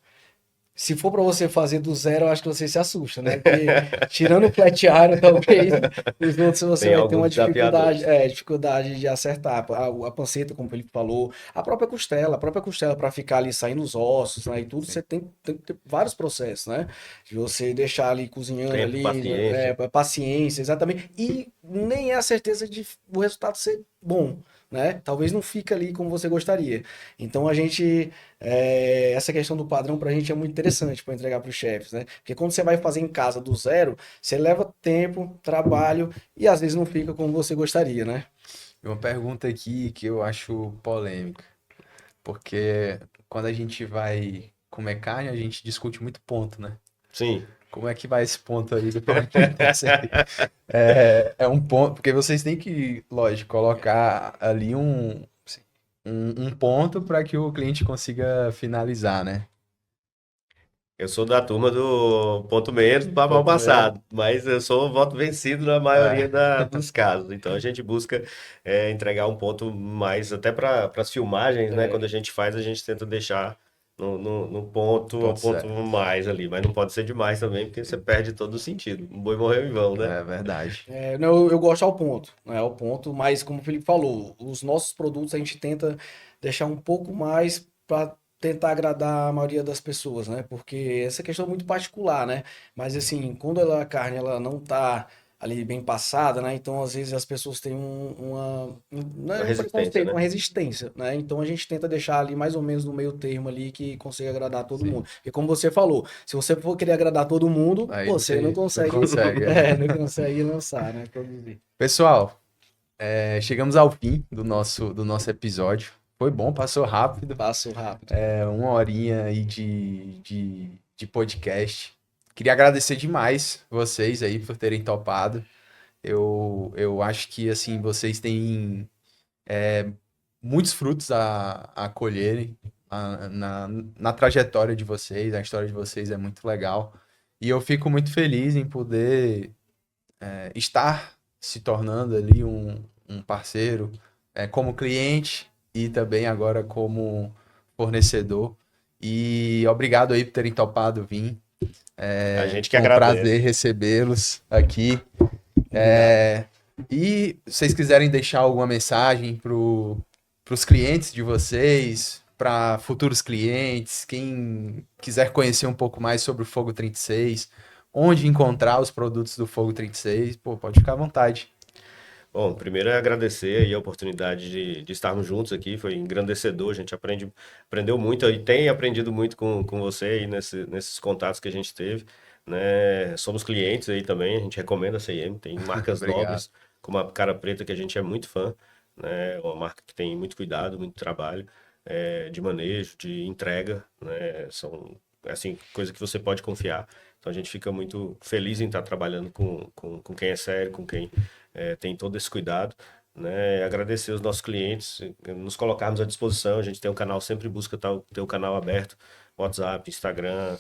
se for para você fazer do zero, eu acho que você se assusta, né? Porque tirando o flat iron, talvez os outros você tem vai ter uma alguns dificuldade, desafiadores. dificuldade de acertar. A panceta, como o Felipe falou, a própria costela para ficar ali saindo os ossos, né? E tudo, Sim. você tem que ter vários processos, né? De você deixar ali cozinhando Tempo, ali, paciência. paciência, exatamente. E nem é a certeza de o resultado ser bom, né? Talvez não fique ali como você gostaria. Então a gente essa questão do padrão pra gente é muito interessante para entregar para os chefes, né? Porque quando você vai fazer em casa do zero, você leva tempo, trabalho e às vezes não fica como você gostaria, né? E uma pergunta aqui que eu acho polêmica, porque quando a gente vai comer carne, a gente discute muito ponto, né? Sim. Como é que vai esse ponto aí do ponto 36? É um ponto, porque vocês têm que, lógico, colocar ali um ponto para que o cliente consiga finalizar, né? Eu sou da turma do ponto menos para mal Ponto mesmo. passado, mas eu sou voto vencido na maioria É, dos casos. Então a gente busca entregar um ponto mais, até para as filmagens, né? Quando a gente faz, a gente tenta deixar no ponto, ponto ao ponto certo. mais ali, mas não pode ser demais também, porque você perde todo o sentido. Um boi morreu em vão, né? É verdade. Não, eu gosto ao ponto, né? Ao ponto, mas como o Felipe falou, os nossos produtos a gente tenta deixar um pouco mais para tentar agradar a maioria das pessoas, né? Porque essa questão é muito particular, né? Mas assim, quando a carne ela não tá ali bem passada, né? Então às vezes as pessoas têm não Uma é um resistência, preconceito, né? uma resistência, né? Então a gente tenta deixar ali mais ou menos no meio termo ali que consiga agradar todo Sim. mundo. E como você falou, se você for querer agradar todo mundo, Aí você não você não consegue, consegue. É. não consegue lançar, né? Produzir. Pessoal, chegamos ao fim do nosso episódio. Foi bom, passou rápido. Passo rápido. Uma horinha aí de podcast. Queria agradecer demais vocês aí por terem topado. Eu acho que, assim, vocês têm muitos frutos a colherem na trajetória de vocês. A história de vocês é muito legal. E eu fico muito feliz em poder estar se tornando ali um parceiro como cliente e também agora como fornecedor. E obrigado aí por terem topado vir. A gente que Foi um prazer agradece. recebê-los aqui. Obrigado. E se vocês quiserem deixar alguma mensagem para os clientes de vocês, para futuros clientes, quem quiser conhecer um pouco mais sobre o Fogo 36, onde encontrar os produtos do Fogo 36, pô, pode ficar à vontade. Bom, primeiro é agradecer aí a oportunidade de estarmos juntos aqui, foi engrandecedor, a gente aprendeu muito e tem aprendido muito com você aí nesses contatos que a gente teve, né? Somos clientes aí também, a gente recomenda a CM, tem marcas Obrigado. nobres, como a Cara Preta, que a gente é muito fã, né? Uma marca que tem muito cuidado, muito trabalho, de manejo, de entrega, né? São, assim, coisa que você pode confiar. Então a gente fica muito feliz em estar trabalhando com quem é sério, com quem tem todo esse cuidado, né? Agradecer os nossos clientes, nos colocarmos à disposição. A gente tem um canal, sempre busca ter o canal aberto, WhatsApp, Instagram,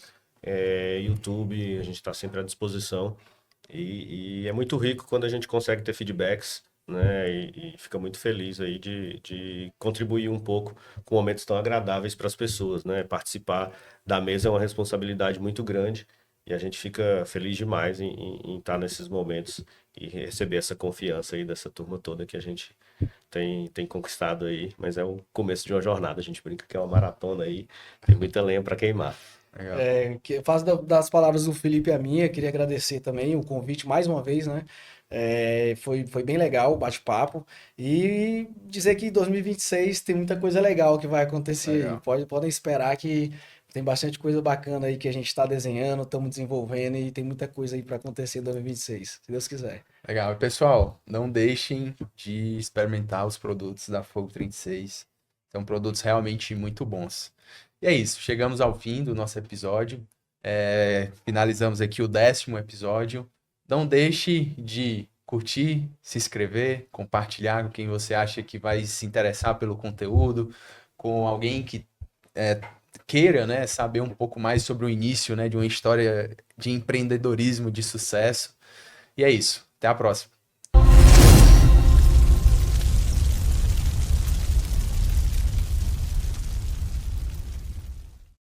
YouTube, a gente está sempre à disposição. E é muito rico quando a gente consegue ter feedbacks, né? E fica muito feliz aí de contribuir um pouco com momentos tão agradáveis para as pessoas, né? Participar da mesa é uma responsabilidade muito grande e a gente fica feliz demais em estar nesses momentos e receber essa confiança aí dessa turma toda que a gente tem conquistado aí. Mas é o começo de uma jornada, a gente brinca que é uma maratona aí, tem muita lenha para queimar. Legal. Que faz das palavras do Felipe a minha, queria agradecer também o convite mais uma vez, né? Foi bem legal o bate-papo e dizer que 2026 tem muita coisa legal que vai acontecer aí. Legal. Podem esperar que tem bastante coisa bacana aí que a gente está desenhando, estamos desenvolvendo e tem muita coisa aí para acontecer em 2026, se Deus quiser. Legal. E, pessoal, não deixem de experimentar os produtos da Fogo 36. São produtos realmente muito bons. E é isso, chegamos ao fim do nosso episódio. Finalizamos aqui o 10º episódio. Não deixe de curtir, se inscrever, compartilhar com quem você acha que vai se interessar pelo conteúdo, com alguém que queira, né, saber um pouco mais sobre o início, né, de uma história de empreendedorismo de sucesso. E é isso. Até a próxima.